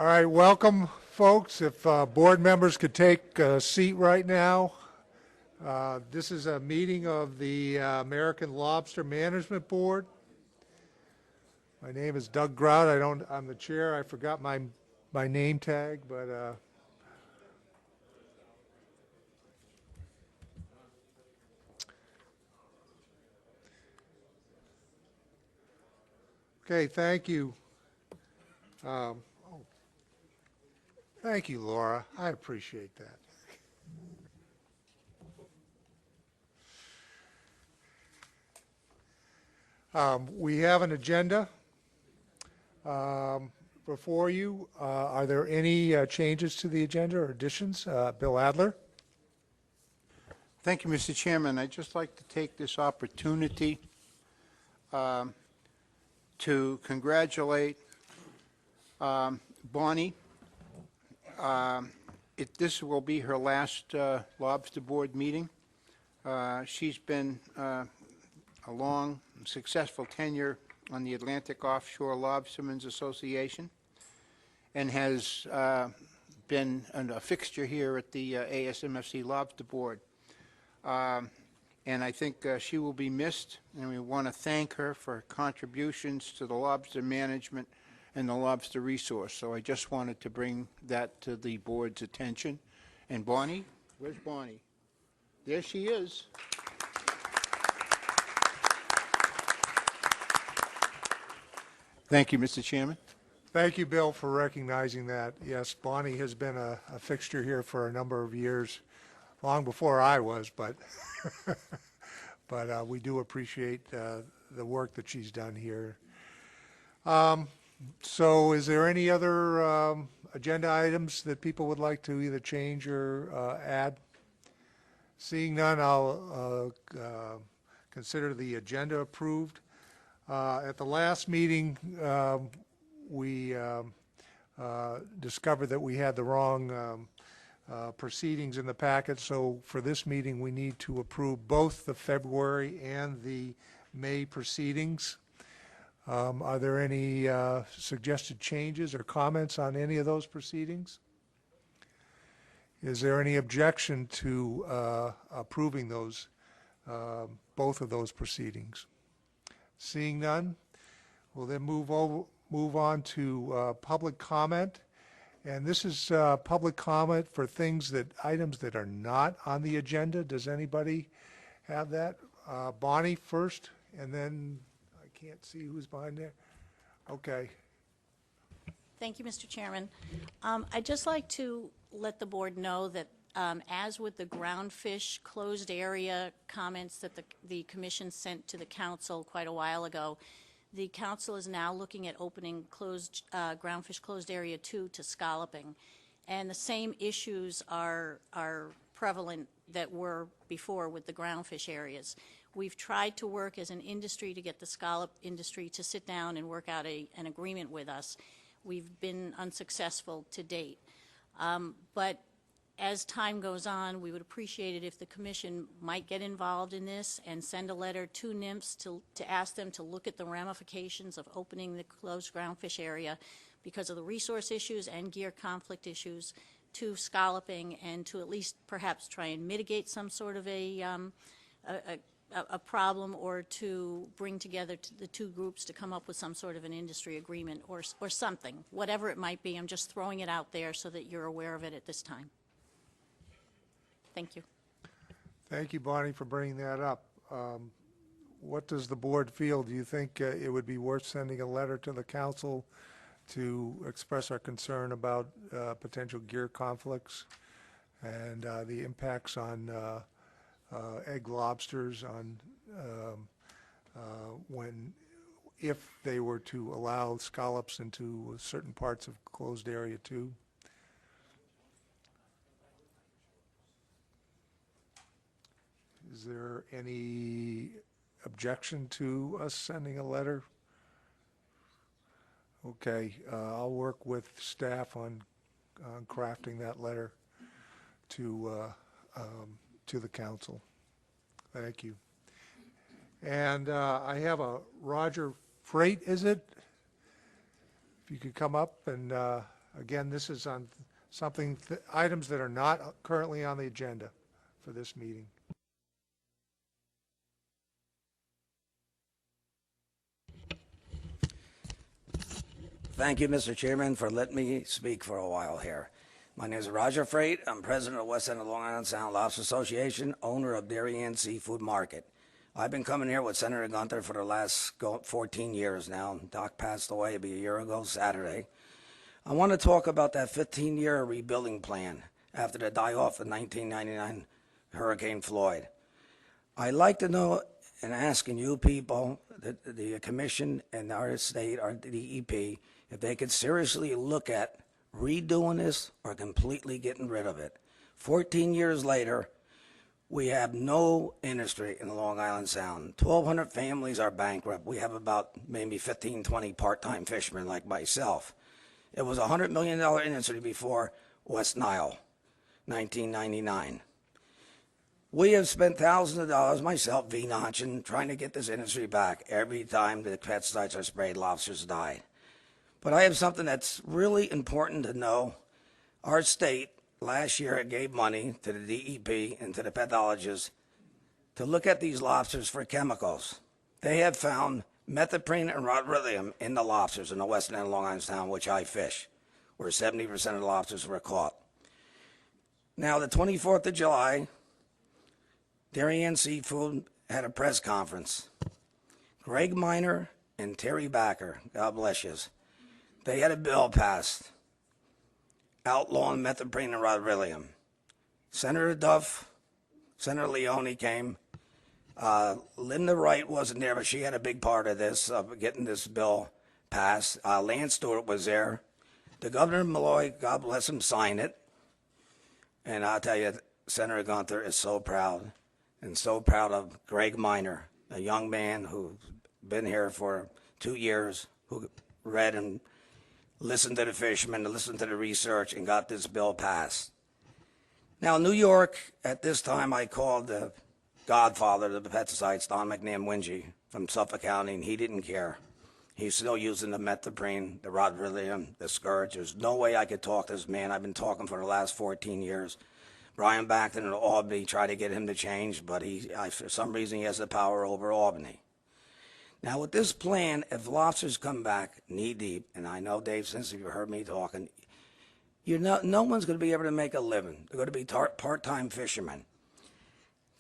All right, welcome, folks. If board members could take a seat right now. This is a meeting of the American Lobster Management Board. My name is Doug Grout. I'm the chair. I forgot my name tag, but okay, thank you. Thank you, Laura. I appreciate that. We have an agenda before you. Are there any changes to the agenda or additions? Bill Adler? Thank you, Mr. Chairman. I'd just like to take this opportunity to congratulate Bonnie. This will be her last Lobster Board meeting. She's been a long, successful tenure on the Atlantic Offshore Lobstermen's Association and has been a fixture here at the ASMFC Lobster Board. And I think she will be missed, and we want to thank her for her contributions to the lobster management and the lobster resource. So I just wanted to bring that to the board's attention. And Bonnie, where's Bonnie? There she is. Thank you, Mr. Chairman. Thank you, Bill, for recognizing that. Yes, Bonnie has been a fixture here for a number of years, long before I was, but but we do appreciate the work that she's done here. So is there any other agenda items that people would like to either change or add? Seeing none, I'll consider the agenda approved. At the last meeting, we discovered that we had the wrong proceedings in the packet, so for this meeting we need to approve both the February and the May proceedings. Are there any suggested changes or comments on any of those proceedings? Is there any objection to approving those, both of those proceedings? Seeing none, we'll then move on to public comment. And this is public comment for items that are not on the agenda. Does anybody have that? Bonnie first, and then I can't see who's behind there. Okay. Thank you, Mr. Chairman. I'd just like to let the board know that as with the groundfish closed area comments that the commission sent to the council quite a while ago, the council is now looking at opening groundfish closed area 2 to scalloping. And the same issues are prevalent that were before with the groundfish areas. We've tried to work as an industry to get the scallop industry to sit down and work out an agreement with us. We've been unsuccessful to date. But as time goes on, we would appreciate it if the commission might get involved in this and send a letter to NIMS to ask them to look at the ramifications of opening the closed groundfish area because of the resource issues and gear conflict issues to scalloping, and to at least perhaps try and mitigate some sort of a problem, or to bring together the two groups to come up with some sort of an industry agreement or something, whatever it might be. I'm just throwing it out there so that you're aware of it at this time. Thank you. Thank you, Bonnie, for bringing that up. What does the board feel? Do you think it would be worth sending a letter to the council to express our concern about potential gear conflicts and the impacts on egg lobsters if they were to allow scallops into certain parts of closed area 2? Is there any objection to us sending a letter? Okay, I'll work with staff on crafting that letter to the council. Thank you. And I have a Roger Freight, is it? If you could come up and Again, this is on items that are not currently on the agenda for this meeting. Thank you, Mr. Chairman, for letting me speak for a while here. My name is Roger Freight. I'm president of West End of Long Island Sound Lobster Association, owner of Dairy and Seafood Market. I've been coming here with Senator Gunther for the last 14 years now. Doc passed away, it'll be a year ago Saturday. I want to talk about that 15-year rebuilding plan after the die-off of 1999 Hurricane Floyd. I'd like to know, and asking you people, the commission and our state, our DEP, if they could seriously look at redoing this or completely getting rid of it. 14 years later, we have no industry in Long Island Sound. 1,200 families are bankrupt. We have about maybe 15, 20 part-time fishermen like myself. It was a $100 million industry before West Nile, 1999. We have spent thousands of dollars, myself, V-notching, trying to get this industry back. Every time the pesticides are sprayed, lobsters die. But I have something that's really important to know. Our state, last year, gave money to the DEP and to the pathologists to look at these lobsters for chemicals. They have found methoprene and rhodrillium in the lobsters in the western end of Long Island Sound, which I fish, where 70% of the lobsters were caught. Now, the 24th of July, Dairy and Seafood had a press conference. Greg Miner and Terry Backer, God bless you, they had a bill passed outlawing methoprene and rhodrillium. Senator Duff, Senator Leone came. Linda Wright wasn't there, but she had a big part of this, getting this bill passed. Lance Stewart was there. The Governor Malloy, God bless him, signed it. And I'll tell you, Senator Gunther is so proud, and so proud of Greg Miner, a young man who's been here for 2 years, who read and listened to the fishermen, listened to the research, and got this bill passed. Now, New York, at this time, I called the godfather of the pesticides, Don McNam-Wingy, from Suffolk County, and he didn't care. He's still using the methoprene, the rhodrillium, the scourge. There's no way I could talk to this man. I've been talking for the last 14 years. Brian Backton in Albany tried to get him to change, but for some reason he has the power over Albany. Now, with this plan, if lobsters come back knee-deep, and I know, Dave, since you've heard me talking, no one's going to be able to make a living. They're going to be part-time fishermen.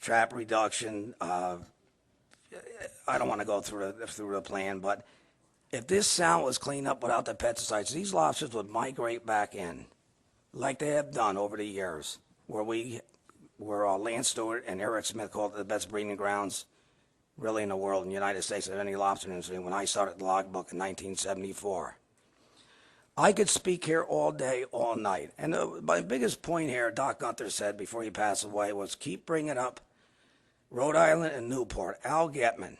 Trap reduction, I don't want to go through the plan, but if this sound was cleaned up without the pesticides, these lobsters would migrate back in, like they have done over the years, where Lance Stewart and Eric Smith called it the best breeding grounds really in the world, in the United States, of any lobster industry, when I started the logbook in 1974. I could speak here all day, all night. And my biggest point here, Doc Gunther said before he passed away, was keep bringing up Rhode Island and Newport, Al Getman.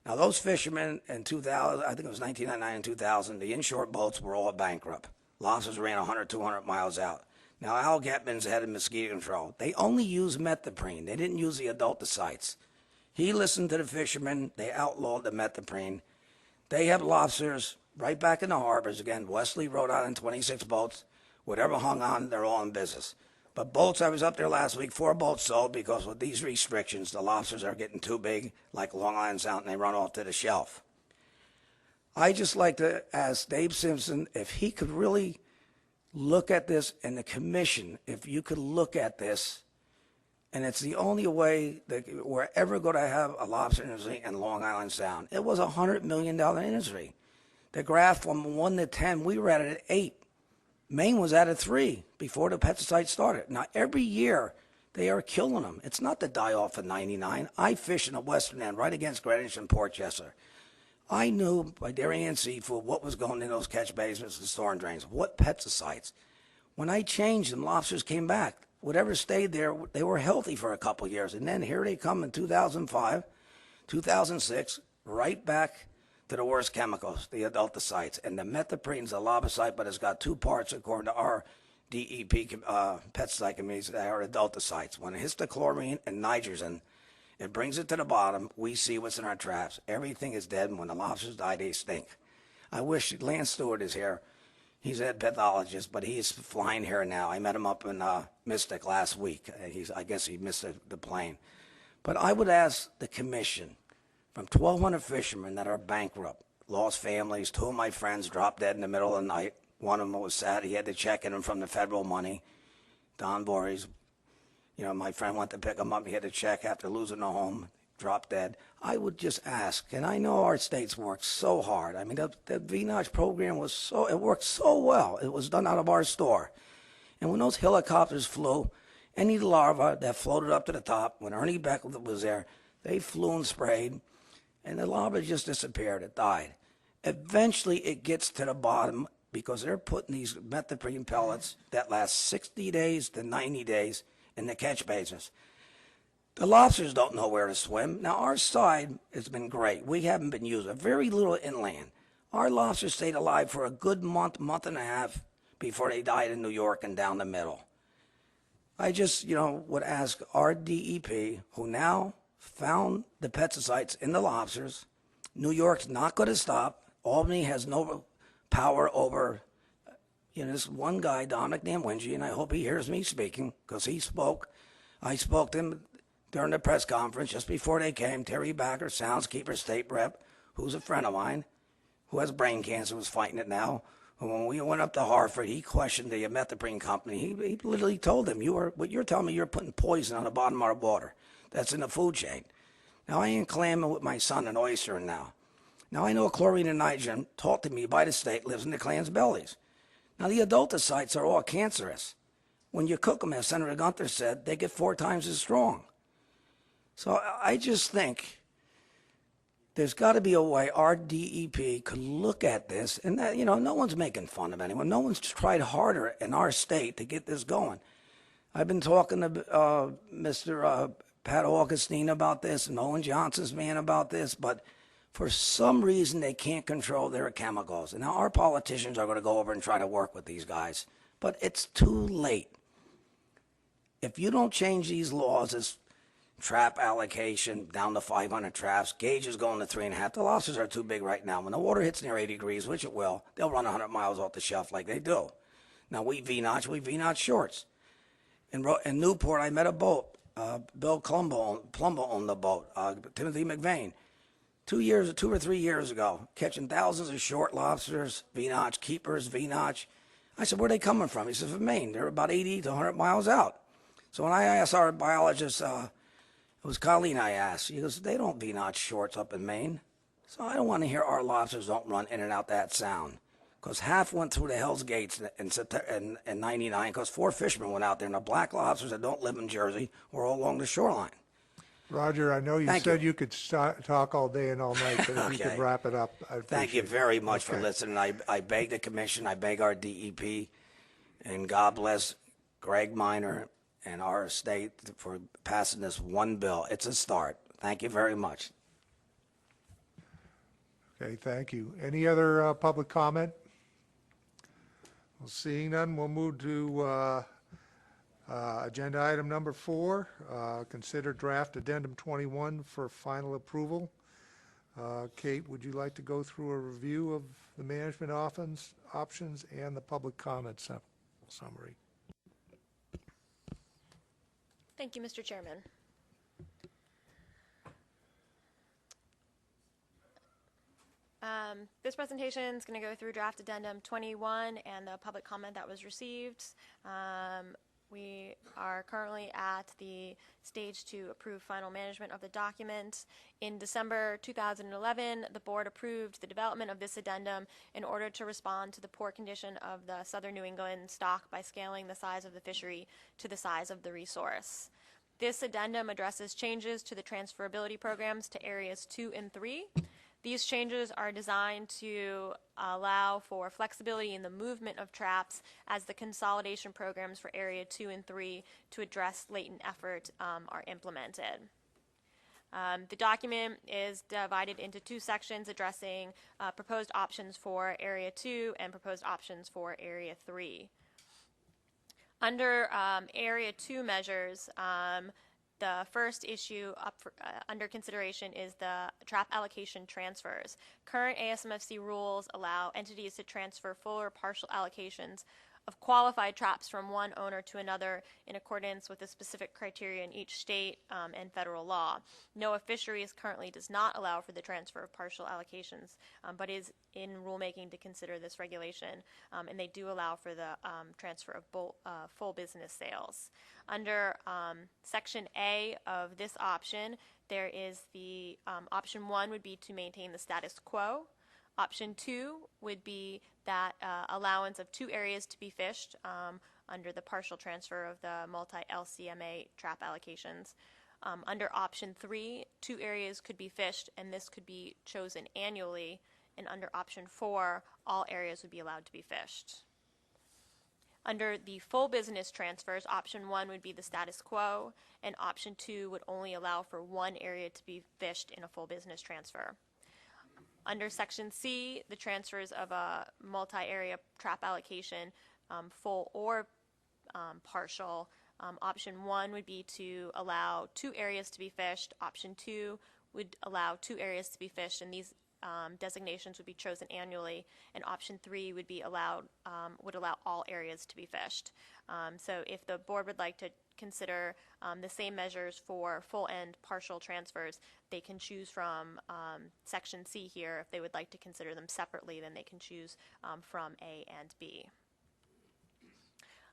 Now, those fishermen in 2000, I think it was 1999 and 2000, the inshore boats were all bankrupt. Lobsters ran 100, 200 miles out. Now, Al Getman's head of mosquito control. They only used methoprene. They didn't use the adulticides. He listened to the fishermen. They outlawed the methoprene. They have lobsters right back in the harbors. Again, Wesley, Rhode Island, 26 boats. Whatever hung on, they're all in business. But boats, I was up there last week, 4 boats sold because with these restrictions, the lobsters are getting too big, like Long Island Sound, and they run off to the shelf. I just like to ask Dave Simpson if he could really look at this, and the commission, if you could look at this, and it's the only way that we're ever going to have a lobster industry in Long Island Sound. It was a $100 million industry. The graph from 1 to 10, we were at it at 8. Maine was at a 3 before the pesticides started. Now, every year, they are killing them. It's not the die-off of 99. I fish in the western end, right against Greenwich and Portchester. I knew by Dairy and Seafood what was going in those catch basements and storm drains, what pesticides. When I changed them, lobsters came back. Whatever stayed there, they were healthy for a couple of years. And then here they come in 2005, 2006, right back to the worst chemicals, the adulticides. And the methoprene's a lobicide, but it's got 2 parts according to our DEP pesticide committees that are adulticides. When it hits the chlorine and nitrogen, it brings it to the bottom. We see what's in our traps. Everything is dead, and when the lobsters die, they stink. I wish Lance Stewart is here. He's a pathologist, but he's flying here now. I met him up in Mystic last week. I guess he missed the plane. But I would ask the commission, from 1,200 fishermen that are bankrupt, lost families, two of my friends dropped dead in the middle of the night. One of them was sad. He had to check in from the federal money. Don Voorhees, my friend went to pick him up. He had to check after losing a home, dropped dead. I would just ask, and I know our states worked so hard. I mean, the VNOJ program it worked so well. It was done out of our store. And when those helicopters flew, any larva that floated up to the top, when Ernie Beck was there, they flew and sprayed, and the larva just disappeared. It died. Eventually, it gets to the bottom because they're putting these methoprene pellets that last 60 days to 90 days in the catch basins. The lobsters don't know where to swim. Now, our side has been great. We haven't been using very little inland. Our lobsters stayed alive for a good month, month and a half before they died in New York and down the middle. I just, would ask our DEP, who now found the pesticides in the lobsters. New York's not going to stop. Albany has no power over, this one guy, Dominic Namwinji, and I hope he hears me speaking because he spoke. I spoke to him during the press conference just before they came. Terry Backer, Soundskeeper State Rep, who's a friend of mine, who has brain cancer, who's fighting it now. When we went up to Hartford, he questioned the methoprene company. He literally told them, what you're telling me, you're putting poison on the bottom of our water. That's in the food chain. Now, I ain't clamming with my son and oyster now. Now, I know chlorine and nitrogen, taught to me by the state, lives in the clams' bellies. Now, the adulticides are all cancerous. When you cook them, as Senator Gunther said, they get 4 times as strong. So I just think there's got to be a way our DEP could look at this, and that, no one's making fun of anyone. No one's tried harder in our state to get this going. I've been talking to Mr. Pat Augustine about this and Owen Johnson's man about this, but for some reason they can't control their chemicals. And now our politicians are going to go over and try to work with these guys, but it's too late. If you don't change these laws, as trap allocation down to 500 traps, gauge is going to 3.5. The lobsters are too big right now. When the water hits near 80 degrees, which it will, they'll run 100 miles off the shelf like they do. Now we V-notch shorts. In Newport, I met a boat. Bill Plumbo owned the boat. Timothy McVeigh. 2 or 3 years ago, catching thousands of short lobsters, V-notch, keepers, V-notch. I said, where are they coming from? He said, from Maine. They're about 80 to 100 miles out. So when I asked our biologist, it was Colleen I asked, he goes, they don't V-notch shorts up in Maine. So I don't want to hear our lobsters don't run in and out that sound. Because half went through the Hell's Gates in 99, because 4 fishermen went out there, and the black lobsters that don't live in Jersey were all along the shoreline. Roger, I know you Thank said you. you could talk all day and all night, but if you could Okay. wrap it up, I'd Thank you appreciate it. very much for Okay. listening. I beg the commission, I beg our DEP, and God bless Greg Minor and our state for passing this one bill. It's a start. Thank you very much. Okay, thank you. Any other public comment? Well, seeing none, we'll move to agenda item number 4, consider draft addendum 21 for final approval. Kate, would you like to go through a review of the management options and the public comment summary? Thank you, Mr. Chairman. This presentation is going to go through draft addendum 21 and the public comment that was received. We are currently at the stage to approve final management of the document. In December 2011, the board approved the development of this addendum in order to respond to the poor condition of the southern New England stock by scaling the size of the fishery to the size of the resource. This addendum addresses changes to the transferability programs to areas 2 and 3. These changes are designed to allow for flexibility in the movement of traps as the consolidation programs for Area 2 and 3 to address latent effort are implemented. The document is divided into 2 sections addressing proposed options for Area 2 and proposed options for Area 3. Under Area 2 measures, The first issue under consideration is the trap allocation transfers. Current ASMFC rules allow entities to transfer full or partial allocations of qualified traps from one owner to another in accordance with the specific criteria in each state and federal law. NOAA Fisheries currently does not allow for the transfer of partial allocations, but is in rulemaking to consider this regulation, and they do allow for the transfer of full business sales. Under Section A of this option, there is the option 1 would be to maintain the status quo. Option 2 would be that allowance of 2 areas to be fished under the partial transfer of the multi-LCMA trap allocations. Under option 3, 2 areas could be fished, and this could be chosen annually. And under option 4, all areas would be allowed to be fished. Under the full business transfers, option 1 would be the status quo, and option 2 would only allow for 1 area to be fished in a full business transfer. Under Section C, the transfers of a multi-area trap allocation, full or partial, option 1 would be to allow 2 areas to be fished. Option 2 would allow 2 areas to be fished, and these designations would be chosen annually. And option 3 would allow all areas to be fished. So if the board would like to consider the same measures for full and partial transfers, they can choose from Section C here. If they would like to consider them separately, then they can choose from A and B.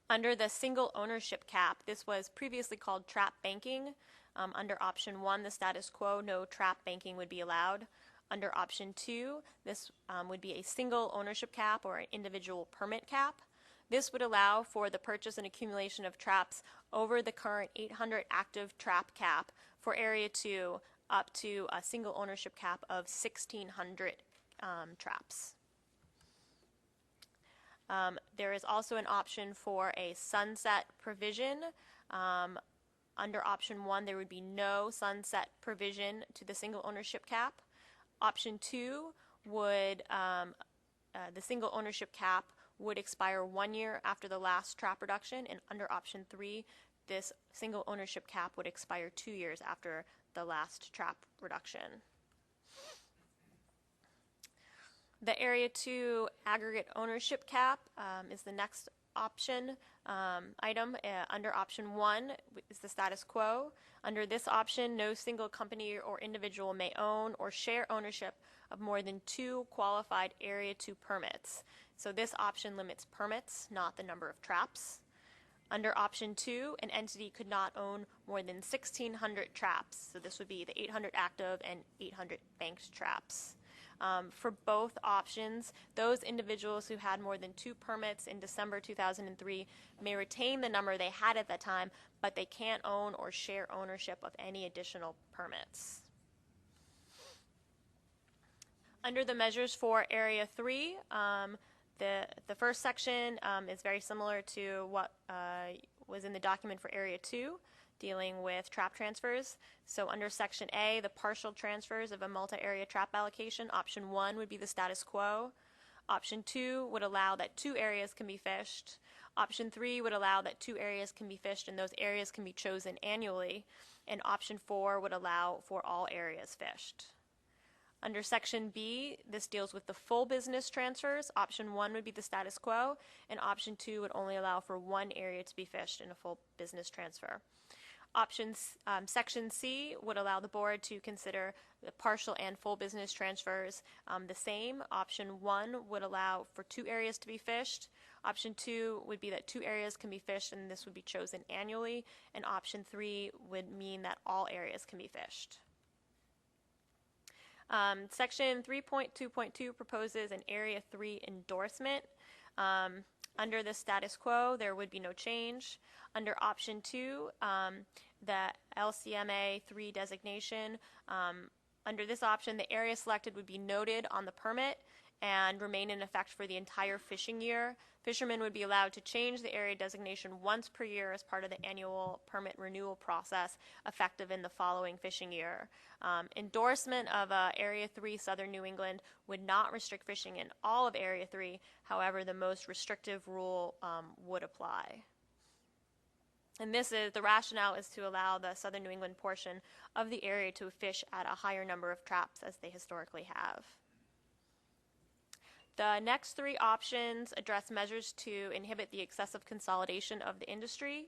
Under the single ownership cap, this was previously called trap banking. Under option 1, the status quo, no trap banking would be allowed. Under option 2, this would be a single ownership cap or an individual permit cap. This would allow for the purchase and accumulation of traps over the current 800 active trap cap for Area 2 up to a single ownership cap of 1,600 traps. There is also an option for a sunset provision. Under option 1, there would be no sunset provision to the single ownership cap. Option 2 would, the single ownership cap would expire 1 year after the last trap reduction, and under option 3, this single ownership cap would expire 2 years after the last trap reduction. The Area 2 aggregate ownership cap is the next option item. Under option 1 is the status quo. Under this option, no single company or individual may own or share ownership of more than 2 qualified Area 2 permits. So this option limits permits, not the number of traps. Under option 2, an entity could not own more than 1,600 traps. So this would be the 800 active and 800 banked traps. For both options, those individuals who had more than 2 permits in December 2003 may retain the number they had at that time, but they can't own or share ownership of any additional permits. Under the measures for Area 3, the first section is very similar to what was in the document for Area 2, dealing with trap transfers. So under Section A, the partial transfers of a multi-area trap allocation, option 1 would be the status quo. Option 2 would allow that 2 areas can be fished. Option 3 would allow that 2 areas can be fished, and those areas can be chosen annually. And option 4 would allow for all areas fished. Under Section B, this deals with the full business transfers. Option 1 would be the status quo, and option 2 would only allow for 1 area to be fished in a full business transfer. Section C would allow the board to consider the partial and full business transfers the same. Option 1 would allow for 2 areas to be fished. Option 2 would be that 2 areas can be fished, and this would be chosen annually. And option 3 would mean that all areas can be fished. Section 3.2.2 proposes an Area 3 endorsement. Under the status quo, there would be no change. Under option 2, the LCMA 3 designation, under this option, the area selected would be noted on the permit and remain in effect for the entire fishing year. Fishermen would be allowed to change the area designation once per year as part of the annual permit renewal process, effective in the following fishing year. Endorsement of Area 3 Southern New England would not restrict fishing in all of Area 3. However, the most restrictive rule would apply. And the rationale is to allow the southern New England portion of the area to fish at a higher number of traps as they historically have. The next three options address measures to inhibit the excessive consolidation of the industry.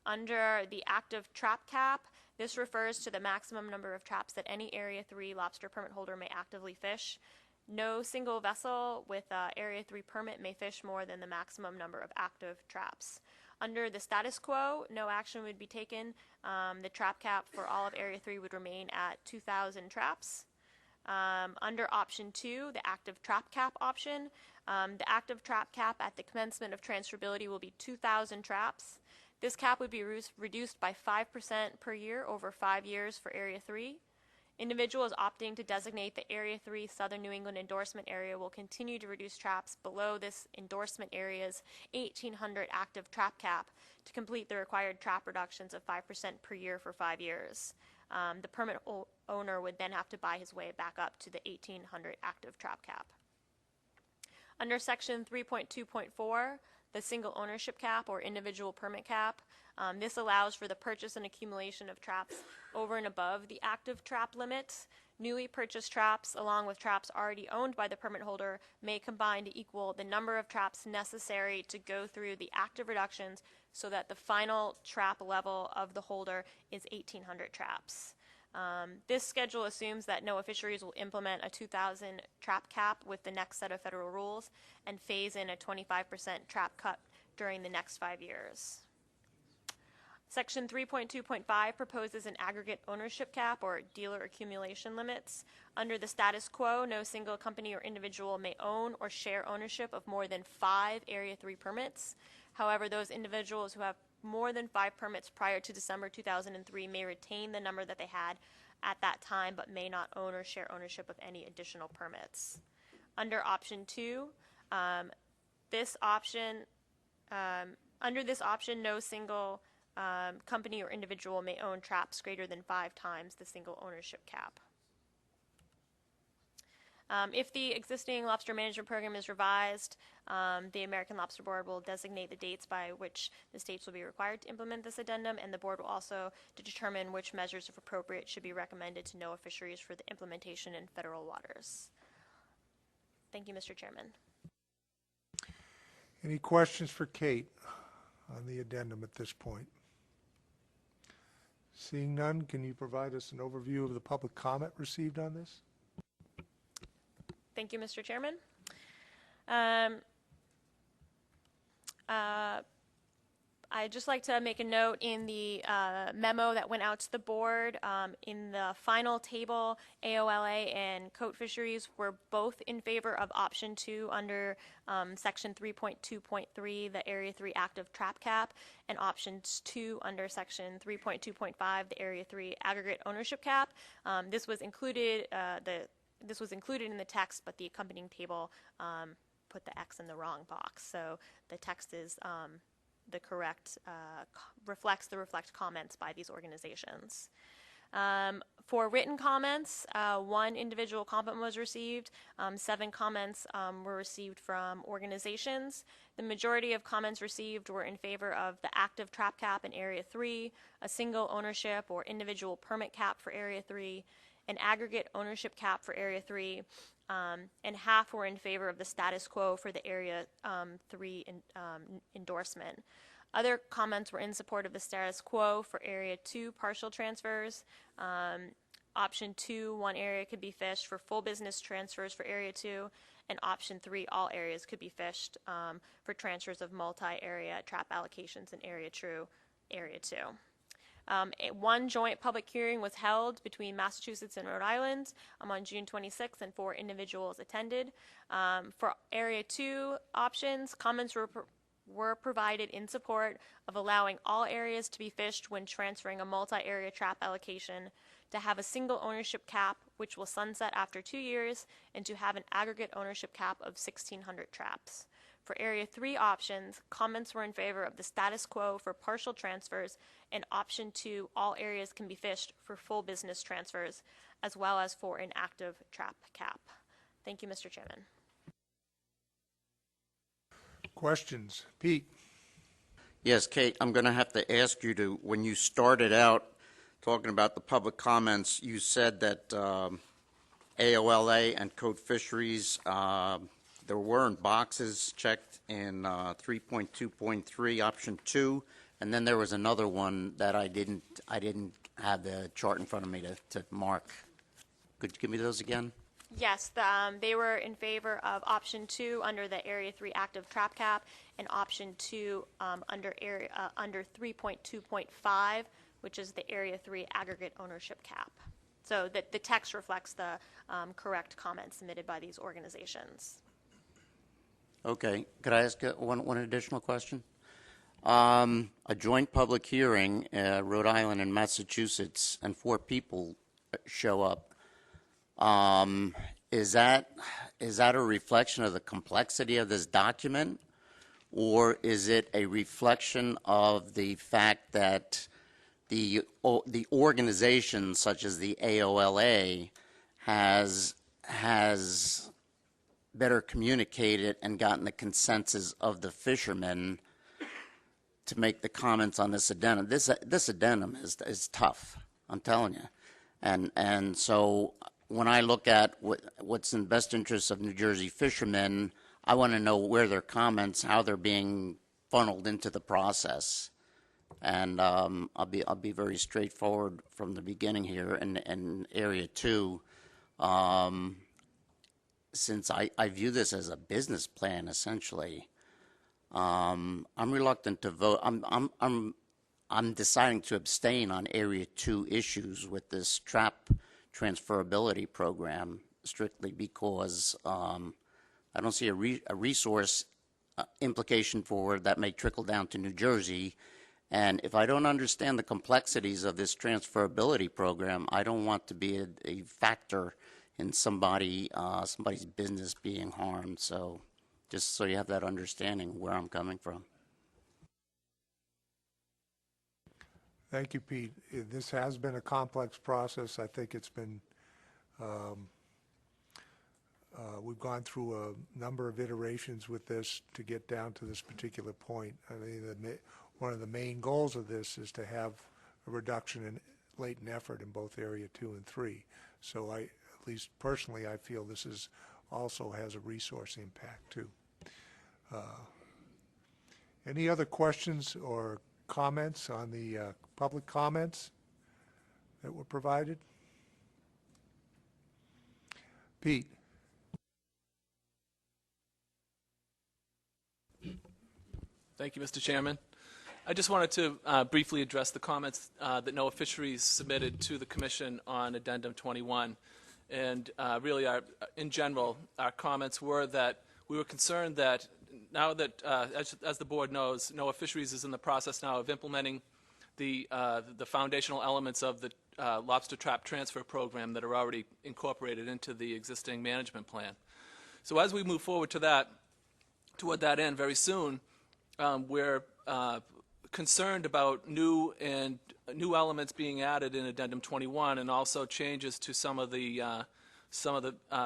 Under the active trap cap, this refers to the maximum number of traps that any Area 3 lobster permit holder may actively fish. No single vessel with a Area 3 permit may fish more than the maximum number of active traps. Under the status quo, no action would be taken. The trap cap for all of Area 3 would remain at 2,000 traps. Under option 2, the active trap cap option, the active trap cap at the commencement of transferability will be 2,000 traps. This cap would be reduced by 5% per year over 5 years for Area 3. Individuals opting to designate the Area 3 Southern New England endorsement area will continue to reduce traps below this endorsement area's 1,800 active trap cap to complete the required trap reductions of 5% per year for 5 years. The permit owner would then have to buy his way back up to the 1,800 active trap cap. Under Section 3.2.4, the single ownership cap or individual permit cap, this allows for the purchase and accumulation of traps over and above the active trap limit. Newly purchased traps, along with traps already owned by the permit holder, may combine to equal the number of traps necessary to go through the active reductions so that the final trap level of the holder is 1,800 traps. This schedule assumes that NOAA Fisheries will implement a 2,000 trap cap with the next set of federal rules and phase in a 25% trap cut during the next 5 years. Section 3.2.5 proposes an aggregate ownership cap or dealer accumulation limits. Under the status quo, no single company or individual may own or share ownership of more than 5 Area 3 permits. However, those individuals who have more than 5 permits prior to December 2003 may retain the number that they had at that time, but may not own or share ownership of any additional permits. Under option 2, under this option, no single company or individual may own traps greater than 5 times the single ownership cap. If the existing lobster management program is revised, the American Lobster Board will designate the dates by which the states will be required to implement this addendum, and the board will also determine which measures, if appropriate, should be recommended to NOAA Fisheries for the implementation in federal waters. Thank you, Mr. Chairman. Any questions for Kate on the addendum at this point? Seeing none, can you provide us an overview of the public comment received on this? Thank you, Mr. Chairman. I'd just like to make a note in the memo that went out to the board. In the final table, AOLA and Coat Fisheries were both in favor of option 2 under section 3.2.3, the Area 3 active trap cap, and options 2 under section 3.2.5, the Area 3 aggregate ownership cap. This was included in the text, but the accompanying table put the X in the wrong box. So the text is the correct, reflects the comments by these organizations. For written comments, 1 individual comment was received. 7 comments were received from organizations. The majority of comments received were in favor of the active trap cap in Area 3, a single ownership or individual permit cap for Area 3, an aggregate ownership cap for Area 3, and half were in favor of the status quo for the Area 3 endorsement. Other comments were in support of the status quo for Area 2 partial transfers. Option 2, 1 area could be fished for full business transfers for Area 2, and option 3, all areas could be fished for transfers of multi-area trap allocations in Area 2. One joint public hearing was held between Massachusetts and Rhode Island on June 26th, and 4 individuals attended. For Area 2 options, comments were provided in support of allowing all areas to be fished when transferring a multi-area trap allocation, to have a single ownership cap, which will sunset after 2 years, and to have an aggregate ownership cap of 1,600 traps. For Area 3 options, comments were in favor of the status quo for partial transfers, and option 2, all areas can be fished for full business transfers, as well as for an active trap cap. Thank you, Mr. Chairman. Questions? Pete? Yes, Kate, I'm going to have to ask you to, when you started out talking about the public comments, you said that AOLA and Code Fisheries, there weren't boxes checked in 3.2.3, option 2, and then there was another one that I didn't have the chart in front of me to mark. Could you give me those again? Yes, they were in favor of option 2 under the Area 3 active trap cap, and option 2 under 3.2.5, which is the Area 3 aggregate ownership cap. So that the text reflects the correct comments submitted by these organizations. Okay. Could I ask one additional question? A joint public hearing, Rhode Island and Massachusetts, and 4 people show up. Is that a reflection of the complexity of this document, or is it a reflection of the fact that the organization, such as the AOLA, has better communicated and gotten the consensus of the fishermen to make the comments on this addendum? This addendum is tough, I'm telling you, and so when I look at what's in the best interest of New Jersey fishermen, I want to know where their comments, how they're being funneled into the process. And I'll be very straightforward from the beginning here. In Area 2, since I view this as a business plan essentially, I'm reluctant to vote. I'm deciding to abstain on Area 2 issues with this trap transferability program strictly because I don't see a resource implication for that may trickle down to New Jersey. And if I don't understand the complexities of this transferability program, I don't want to be a factor in somebody's business being harmed. So just so you have that understanding where I'm coming from. Thank you, Pete. This has been a complex process. I think it's been, we've gone through a number of iterations with this to get down to this particular point. I mean, one of the main goals of this is to have a reduction in latent effort in both Area 2 and 3. So at least personally, I feel this also has a resource impact too. Any other questions or comments on the public comments that were provided? Pete. Thank you, Mr. Chairman. I just wanted to briefly address the comments that NOAA Fisheries submitted to the Commission on Addendum 21. And really, in general, our comments were that we were concerned that now that, as the board knows, NOAA Fisheries is in the process now of implementing the foundational elements of the lobster trap transfer program that are already incorporated into the existing management plan. So as we move forward toward that end very soon, we're concerned about new elements being added in Addendum 21, and also changes to some of the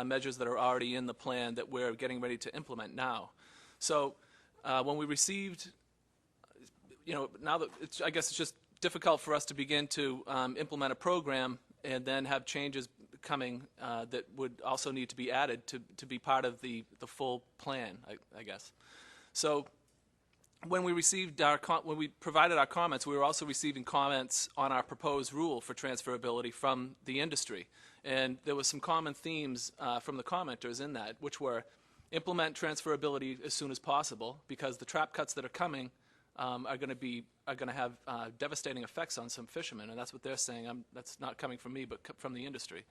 measures that are already in the plan that we're getting ready to implement now. So when we received, now that I guess it's just difficult for us to begin to implement a program and then have changes coming that would also need to be added to be part of the full plan, I guess. So when we provided our comments, we were also receiving comments on our proposed rule for transferability from the industry. And there were some common themes from the commenters in that, which were implement transferability as soon as possible, because the trap cuts that are coming are going to have devastating effects on some fishermen, and that's what they're saying. That's not coming from me, but from the industry.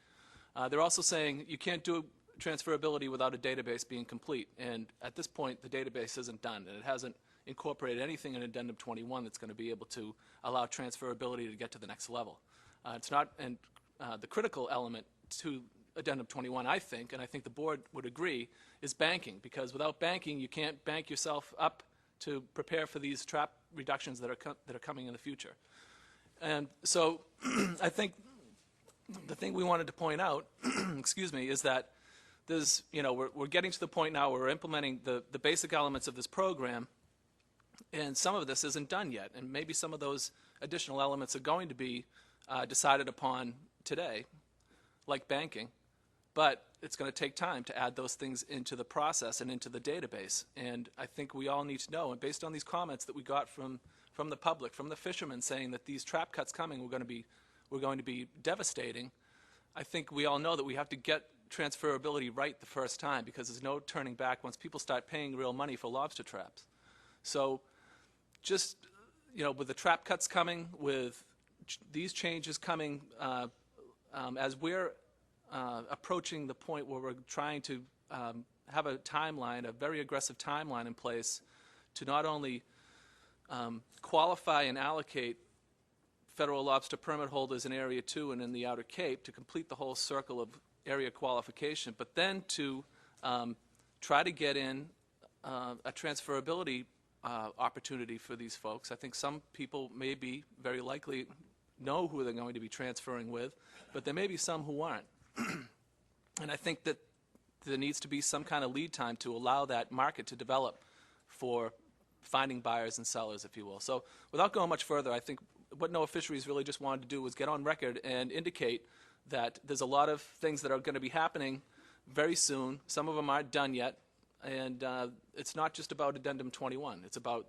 They're also saying you can't do transferability without a database being complete, and at this point, the database isn't done, and it hasn't incorporated anything in Addendum 21 that's going to be able to allow transferability to get to the next level. It's not, and the critical element to Addendum 21, I think, and I think the board would agree, is banking, because without banking, you can't bank yourself up to prepare for these trap reductions that are coming in the future. And so I think the thing we wanted to point out, excuse me, is that there's, we're getting to the point now where we're implementing the basic elements of this program, And some of this isn't done yet, and maybe some of those additional elements are going to be decided upon today, like banking, but it's going to take time to add those things into the process and into the database. And I think we all need to know, and based on these comments that we got from the public, from the fishermen saying that these trap cuts coming were going to be devastating, I think we all know that we have to get transferability right the first time, because there's no turning back once people start paying real money for lobster traps. So just, with the trap cuts coming, with these changes coming, as we're approaching the point where we're trying to have a timeline, a very aggressive timeline in place to not only qualify and allocate federal lobster permit holders in Area 2 and in the Outer Cape to complete the whole circle of area qualification, but then to try to get in a transferability opportunity for these folks. I think some people may be very likely know who they're going to be transferring with, but there may be some who aren't. And I think that there needs to be some kind of lead time to allow that market to develop for finding buyers and sellers, if you will. So without going much further, I think what NOAA Fisheries really just wanted to do was get on record and indicate that there's a lot of things that are going to be happening very soon. Some of them aren't done yet. And it's not just about Addendum 21. It's about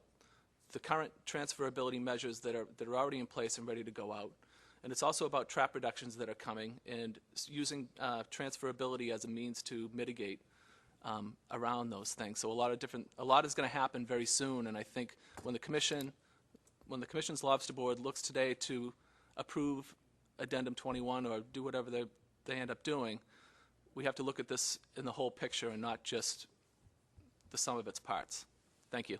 the current transferability measures that are already in place and ready to go out. And it's also about trap reductions that are coming and using transferability as a means to mitigate around those things. So a lot is going to happen very soon. And I think when the Commission's Lobster Board looks today to approve Addendum 21 or do whatever they end up doing, we have to look at this in the whole picture and not just the sum of its parts. Thank you.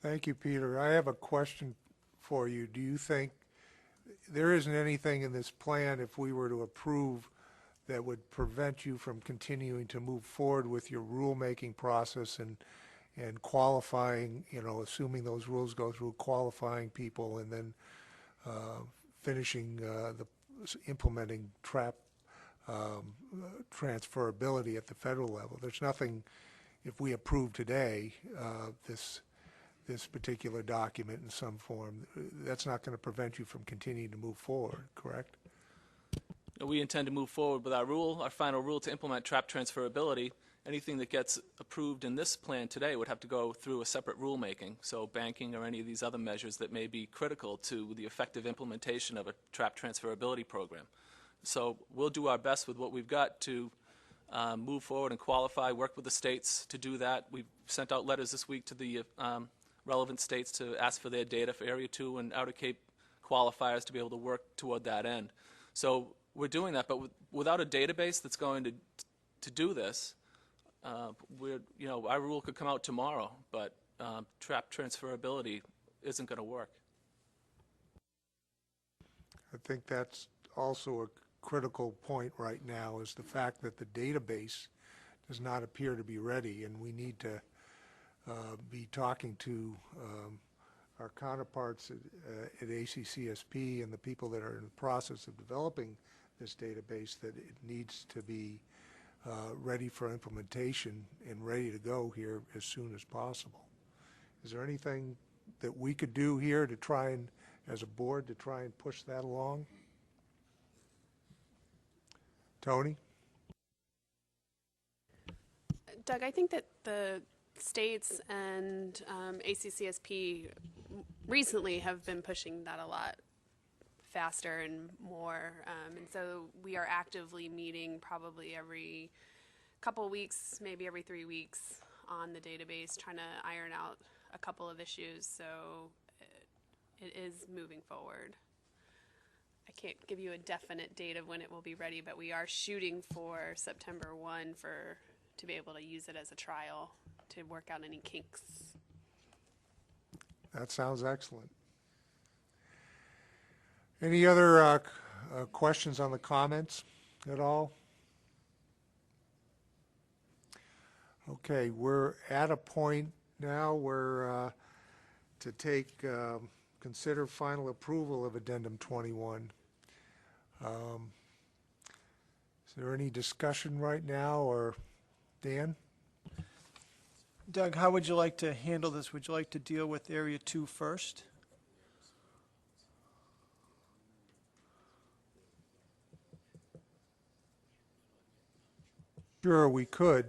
Thank you, Peter. I have a question for you. Do you think there isn't anything in this plan, if we were to approve, that would prevent you from continuing to move forward with your rulemaking process and qualifying, assuming those rules go through, qualifying people and then finishing implementing trap transferability at the federal level? There's nothing, if we approve today this particular document in some form, that's not going to prevent you from continuing to move forward, correct? We intend to move forward with our final rule to implement trap transferability. Anything that gets approved in this plan today would have to go through a separate rulemaking. So banking or any of these other measures that may be critical to the effective implementation of a trap transferability program. So we'll do our best with what we've got to move forward and qualify, work with the states to do that. We've sent out letters this week to the relevant states to ask for their data for Area 2 and Outer Cape qualifiers to be able to work toward that end. So we're doing that, but without a database that's going to do this, our rule could come out tomorrow, but trap transferability isn't going to work. I think that's also a critical point right now, is the fact that the database does not appear to be ready, and we need to be talking to our counterparts at ACCSP and the people that are in the process of developing this database, that it needs to be ready for implementation and ready to go here as soon as possible. Is there anything that we could do here to try and, as a board, to try and push that along? Tony? Doug, I think that the states and ACCSP recently have been pushing that a lot faster and more, and so we are actively meeting probably every couple of weeks, maybe every 3 weeks on the database, trying to iron out a couple of issues, so it is moving forward. I can't give you a definite date of when it will be ready, but we are shooting for September 1 to be able to use it as a trial to work out any kinks. That sounds excellent. Any other questions on the comments at all? Okay, we're at a point now where to consider final approval of Addendum 21. Is there any discussion right now, or Dan? Doug, how would you like to handle this? Would you like to deal with Area 2 first? Sure, we could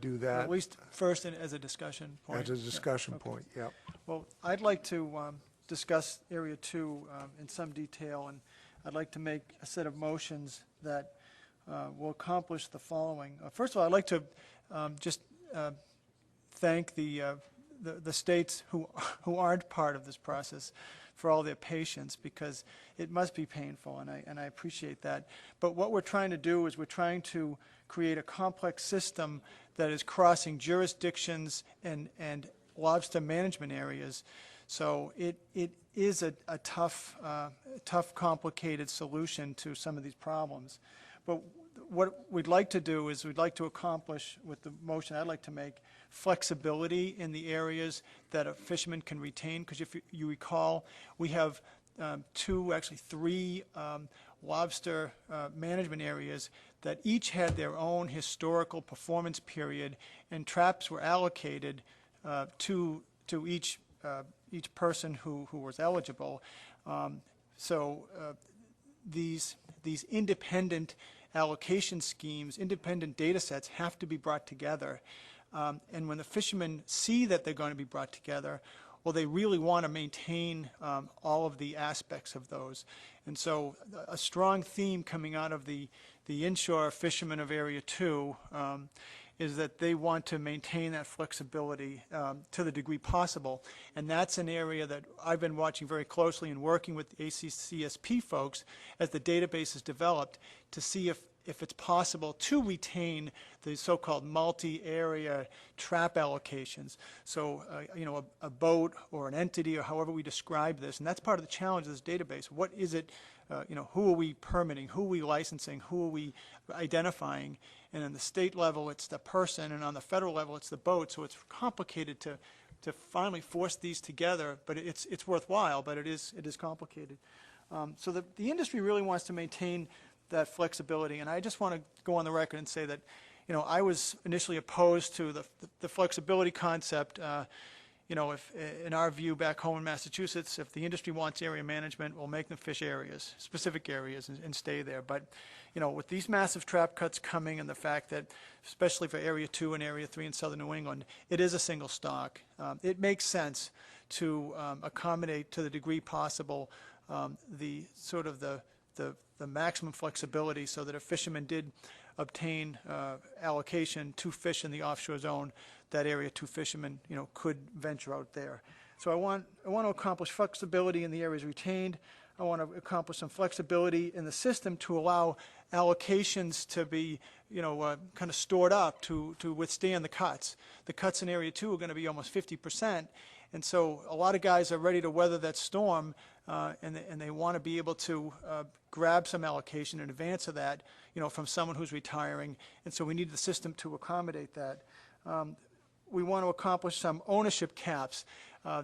do that At least first as a discussion point. as a discussion Okay. point, yep. Well, I'd like to discuss Area 2 in some detail, and I'd like to make a set of motions that will accomplish the following. First of all, I'd like to just thank the states who aren't part of this process for all their patience, because it must be painful, and I appreciate that. But what we're trying to do is we're trying to create a complex system that is crossing jurisdictions and lobster management areas. So it is a tough, complicated solution to some of these problems. But what we'd like to do is we'd like to accomplish, with the motion I'd like to make, flexibility in the areas that a fisherman can retain. Because if you recall, we have three lobster management areas that each had their own historical performance period, and traps were allocated to each person who was eligible. These independent allocation schemes, independent data sets have to be brought together. And when the fishermen see that they're going to be brought together, well, they really want to maintain all of the aspects of those. And so a strong theme coming out of the inshore fishermen of Area 2 is that they want to maintain that flexibility to the degree possible. And that's an area that I've been watching very closely and working with the ACCSP folks as the database is developed to see if it's possible to retain the so-called multi-area trap allocations. So, a boat or an entity, or however we describe this, and that's part of the challenge of this database. What is it, who are we permitting, who are we licensing, who are we identifying? And on the state level, it's the person, and on the federal level, it's the boat. So it's complicated to finally force these together, but it's worthwhile, but it is complicated. So the industry really wants to maintain that flexibility, and I just want to go on the record and say that, I was initially opposed to the flexibility concept. If in our view back home in Massachusetts, if the industry wants area management, we'll make them fish areas, specific areas, and stay there. But, with these massive trap cuts coming, and the fact that, especially for Area 2 and Area 3 in southern New England, it is a single stock. It makes sense to accommodate to the degree possible the maximum flexibility, so that if fishermen did obtain allocation to fish in the offshore zone, that Area 2 fishermen, could venture out there. So I want to accomplish flexibility in the areas retained. I want to accomplish some flexibility in the system to allow allocations to be, kind of stored up to withstand the cuts. The cuts in Area 2 are going to be almost 50%, and so a lot of guys are ready to weather that storm, and they want to be able to grab some allocation in advance of that, from someone who's retiring, and so we need the system to accommodate that. We want to accomplish some ownership caps.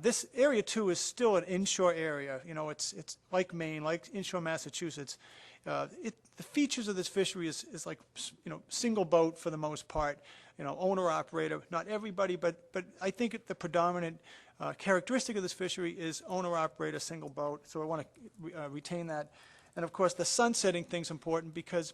This Area 2 is still an inshore area. It's like Maine, like inshore Massachusetts. The features of this fishery is like, single boat for the most part, owner-operator. Not everybody, but I think the predominant characteristic of this fishery is owner-operator, single boat. So I want to retain that. And of course, the sunsetting thing's important, because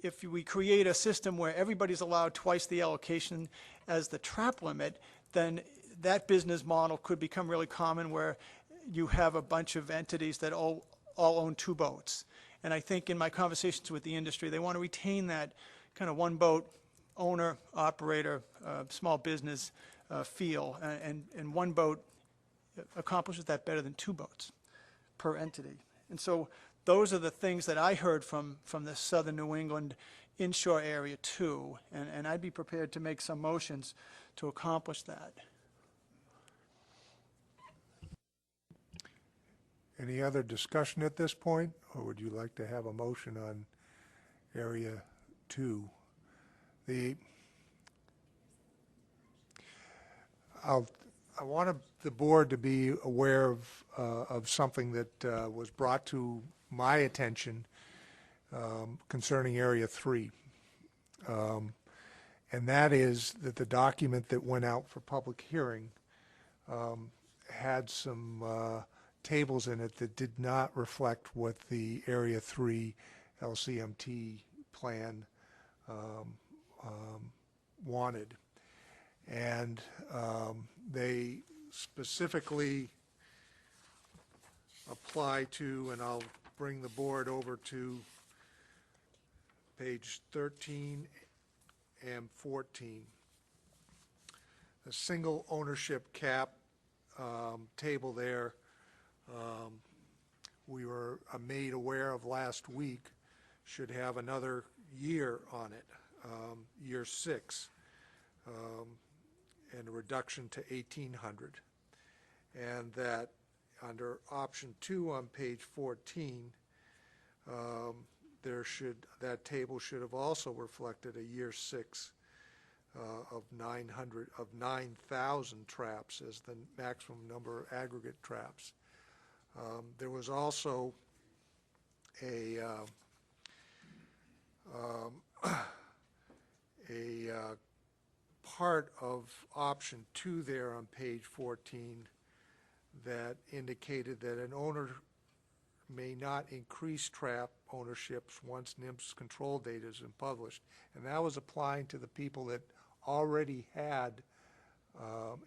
if we create a system where everybody's allowed twice the allocation as the trap limit, then that business model could become really common, where you have a bunch of entities that all own two boats. And I think in my conversations with the industry, they want to retain that kind of one boat owner, operator, small business feel, and one boat accomplishes that better than two boats per entity. And so those are the things that I heard from the southern New England inshore Area 2, and I'd be prepared to make some motions to accomplish that. Any other discussion at this point, or would you like to have a motion on Area 2? I want the board to be aware of something that was brought to my attention concerning Area 3. and that is that the document that went out for public hearing had some tables in it that did not reflect what the Area 3 LCMT plan wanted. And they specifically apply to, and I'll bring the board over to page 13 and 14. The single ownership cap table there, we were made aware of last week, should have another year on it, year 6, and a reduction to 1,800. And that under option 2 on page 14, that table should have also reflected a year 6 of 9,000 traps as the maximum number of aggregate traps. There was also a part of option 2 there on page 14 that indicated that an owner may not increase trap ownerships once NIMS control data has been published. And that was applying to the people that already had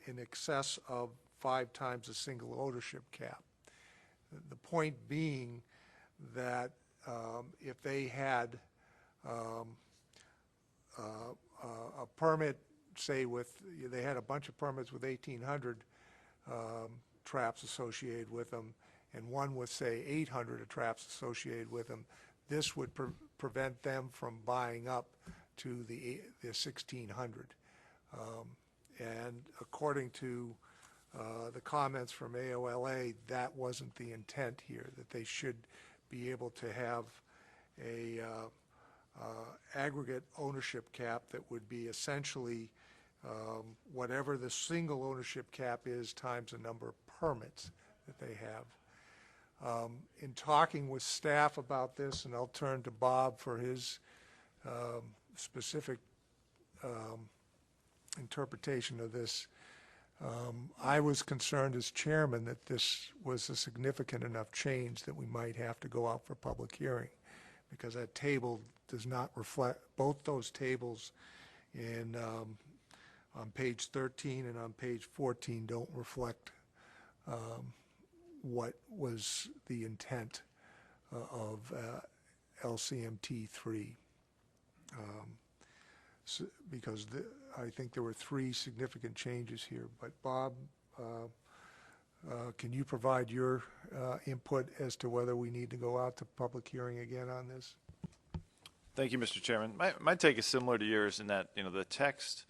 in excess of 5 times a single ownership cap. The point being that if they had a permit, say they had a bunch of permits with 1,800 traps associated with them, and one with, say, 800 traps associated with them, this would prevent them from buying up to the 1,600. And according to the comments from AOLA, that wasn't the intent here, that they should be able to have a aggregate ownership cap that would be essentially whatever the single ownership cap is times the number of permits that they have. In talking with staff about this, and I'll turn to Bob for his specific interpretation of this, I was concerned as chairman that this was a significant enough change that we might have to go out for public hearing, because that table does not reflect, both those tables on page 13 and on page 14 don't reflect what was the intent of LCMT 3. Because I think there were 3 significant changes here. But Bob, can you provide your input as to whether we need to go out to public hearing again on this? Thank you, Mr. Chairman. My take is similar to yours in that, the text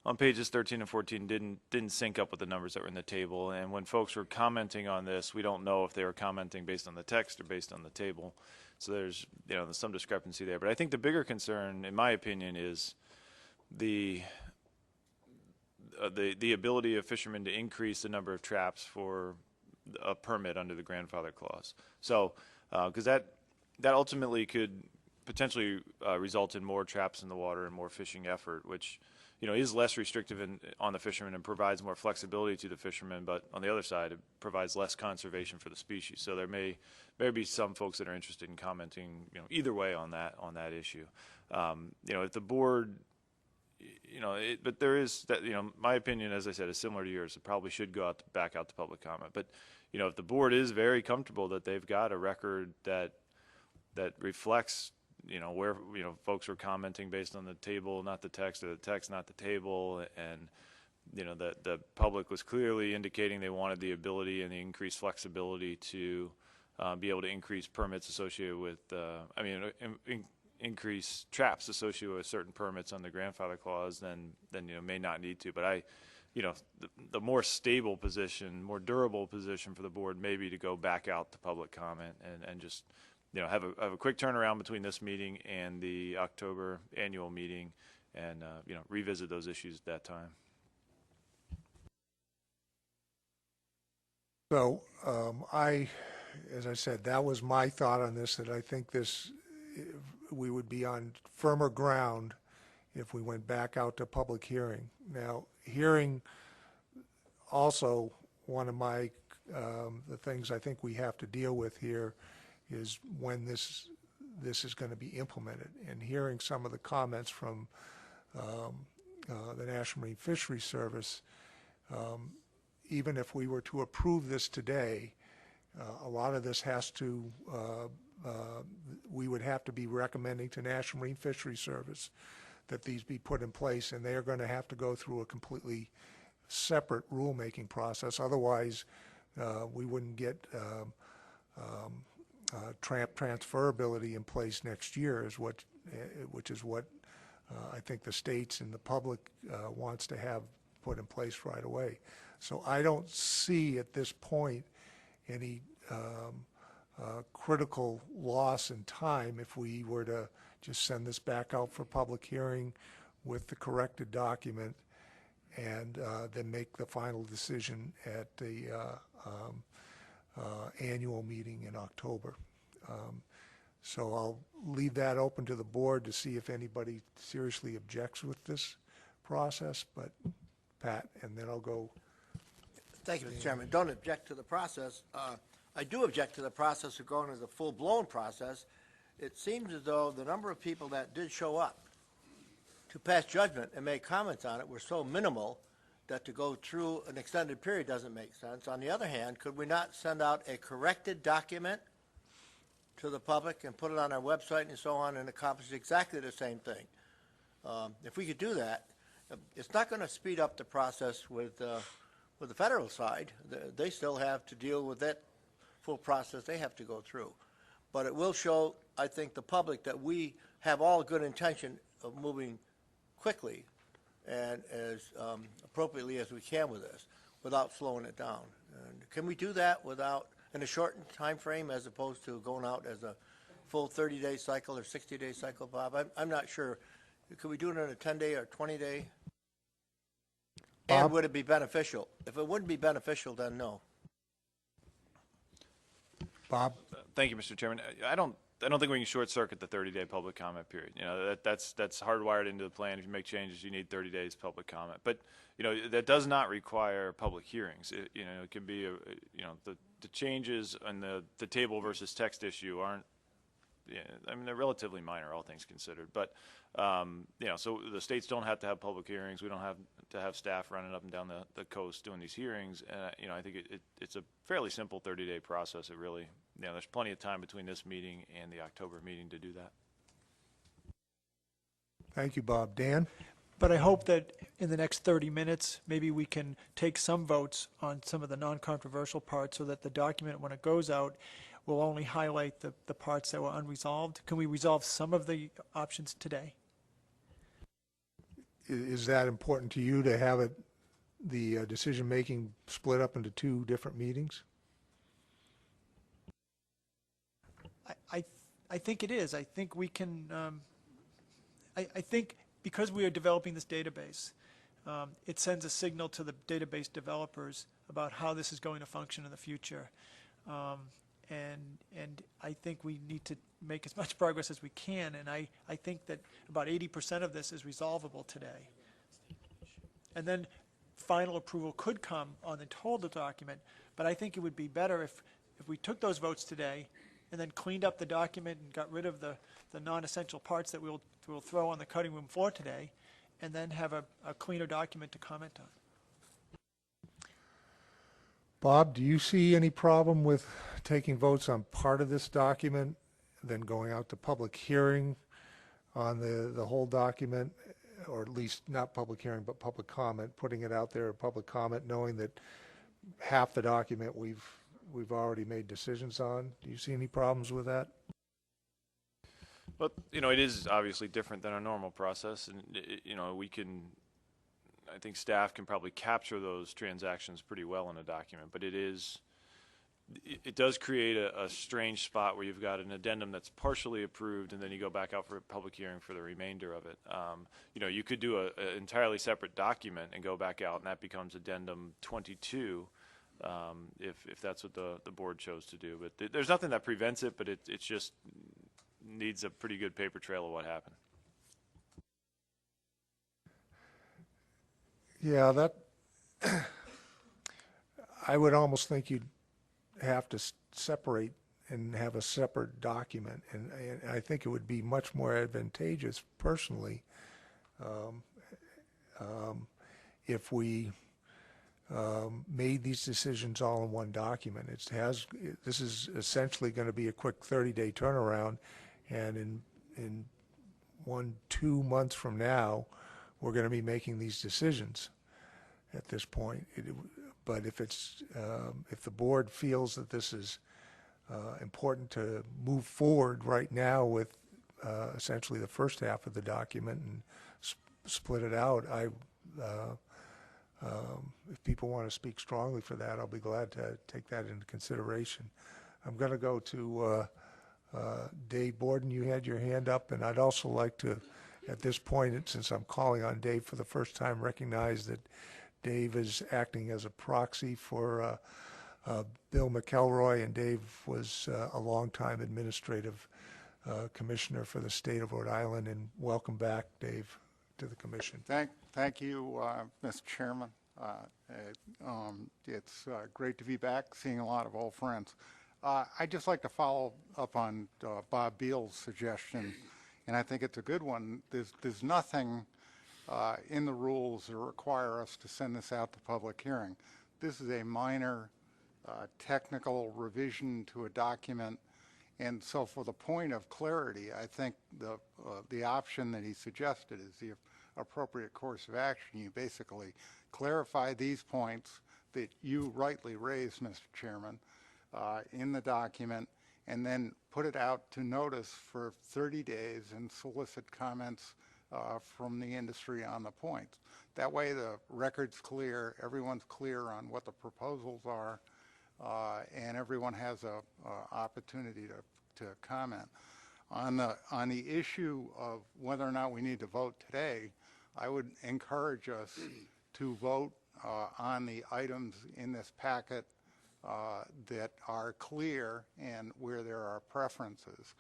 on pages 13 and 14 didn't sync up with the numbers that were in the table. And when folks were commenting on this, we don't know if they were commenting based on the text or based on the table. So there's some discrepancy there. But I think the bigger concern, in my opinion, is the ability of fishermen to increase the number of traps for a permit under the grandfather clause. So, because that ultimately could potentially result in more traps in the water and more fishing effort, which is less restrictive on the fishermen and provides more flexibility to the fishermen. But on the other side, it provides less conservation for the species. So there may be some folks that are interested in commenting, either way on that issue. If the board, but there is that, my opinion, as I said, is similar to yours. It probably should go back out to public comment. But if the board is very comfortable that they've got a record that reflects where folks were commenting based on the table, not the text, or the text, not the table, and the public was clearly indicating they wanted the ability and the increased flexibility to be able to increase permits associated with, increase traps associated with certain permits on the grandfather clause, then may not need to. But the more stable position, more durable position for the board may be to go back out to public comment and just have a quick turnaround between this meeting and the October annual meeting, and revisit those issues at that time. So as I said, that was my thought on this, that I think we would be on firmer ground if we went back out to public hearing. Now, hearing also, one of the things I think we have to deal with here is when this is going to be implemented. And hearing some of the comments from the National Marine Fisheries Service, even if we were to approve this today, a lot of this has to, we would have to be recommending to National Marine Fisheries Service that these be put in place, and they are going to have to go through a completely separate rulemaking process. Otherwise, we wouldn't get transferability in place next year, which is what I think the states and the public wants to have put in place right away. So I don't see at this point any critical loss in time if we were to just send this back out for public hearing with the corrected document and then make the final decision at the annual meeting in October. So I'll leave that open to the board to see if anybody seriously objects with this process, but Pat, and then I'll go. Thank you, Mr. Chairman. Don't object to the process. I do object to the process of going as a full-blown process. It seems as though the number of people that did show up to pass judgment and make comments on it were so minimal that to go through an extended period doesn't make sense. On the other hand, could we not send out a corrected document to the public and put it on our website and so on and accomplish exactly the same thing? If we could do that, it's not going to speed up the process with the federal side. They still have to deal with that full process they have to go through. But it will show, I think, the public that we have all good intention of moving quickly and as appropriately as we can with this without slowing it down. And can we do that without, in a shortened time frame, as opposed to going out as a full 30-day cycle or 60-day cycle, Bob? I'm not sure. Could we do it in a 10-day or 20-day? And would it be beneficial? If it wouldn't be beneficial, then no. Bob? Thank you, Mr. Chairman. I don't think we can short circuit the 30-day public comment period. You know, that's hardwired into the plan. If you make changes, you need 30 days public comment. But you know, that does not require public hearings. It can be the changes on the table versus text issue aren't. Yeah, I mean, they're relatively minor, all things considered. But so the states don't have to have public hearings. We don't have to have staff running up and down the coast doing these hearings. I think it's a fairly simple 30-day process. It really, there's plenty of time between this meeting and the October meeting to do that. Thank you, Bob. Dan? But I hope that in the next 30 minutes, maybe we can take some votes on some of the non-controversial parts so that the document, when it goes out, will only highlight the parts that were unresolved. Can we resolve some of the options today? Is that important to you to have the decision-making split up into two different meetings? I think it is. I think we can, I think because we are developing this database, it sends a signal to the database developers about how this is going to function in the future. And I think we need to make as much progress as we can, and I think that about 80% of this is resolvable today. And then final approval could come on the total document, but I think it would be better if we took those votes today and then cleaned up the document and got rid of the non-essential parts that we'll throw on the cutting room floor today, and then have a cleaner document to comment on. Bob, do you see any problem with taking votes on part of this document, then going out to public hearing on the whole document, or at least not public hearing, but public comment, putting it out there, public comment, knowing that half the document we've already made decisions on? Do you see any problems with that? Well, it is obviously different than our normal process, and I think staff can probably capture those transactions pretty well in a document, but it does create a strange spot where you've got an addendum that's partially approved, and then you go back out for a public hearing for the remainder of it. You could do an entirely separate document and go back out, and that becomes addendum 22, if that's what the board chose to do. But there's nothing that prevents it, but it just needs a pretty good paper trail of what happened. Yeah, that, I would almost think you'd have to separate and have a separate document, and I think it would be much more advantageous personally if we made these decisions all in one document. This is essentially going to be a quick 30-day turnaround, and in 2 months from now, we're going to be making these decisions at this point. But if the board feels that this is important to move forward right now with essentially the first half of the document and split it out, if people want to speak strongly for that, I'll be glad to take that into consideration. I'm going to go to Dave Borden. You had your hand up, and I'd also like to, at this point, since I'm calling on Dave for the first time, recognize that Dave is acting as a proxy for Bill McElroy, and Dave was a longtime administrative commissioner for the state of Rhode Island. And welcome back, Dave, to the commission. Thank you, Mr. Chairman. It's great to be back, seeing a lot of old friends. I'd just like to follow up on Bob Beal's suggestion, and I think it's a good one. There's nothing in the rules that require us to send this out to public hearing. This is a minor technical revision to a document, and so for the point of clarity, I think the option that he suggested is the appropriate course of action. You basically clarify these points that you rightly raised, Mr. Chairman, in the document, and then put it out to notice for 30 days and solicit comments from the industry on the points. That way the record's clear, everyone's clear on what the proposals are, and everyone has a opportunity to comment. On the issue of whether or not we need to vote today, I would encourage us to vote on the items in this packet that are clear and where there are preferences.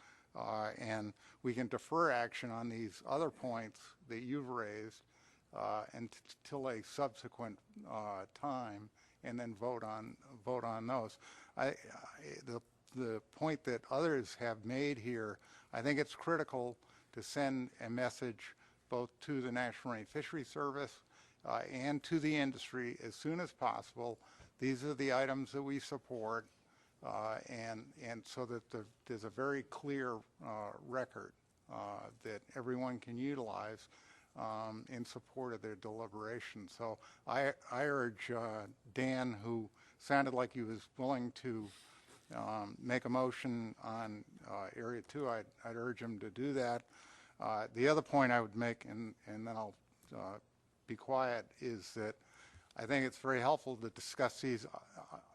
And we can defer action on these other points that you've raised until a subsequent time, and then vote on those. The point that others have made here, I think it's critical to send a message both to the National Marine Fisheries Service and to the industry as soon as possible. These are the items that we support, and so that there's a very clear record that everyone can utilize in support of their deliberation. So I urge Dan, who sounded like he was willing to make a motion on Area 2, I'd urge him to do that. The other point I would make, and then I'll be quiet, is that I think it's very helpful to discuss these,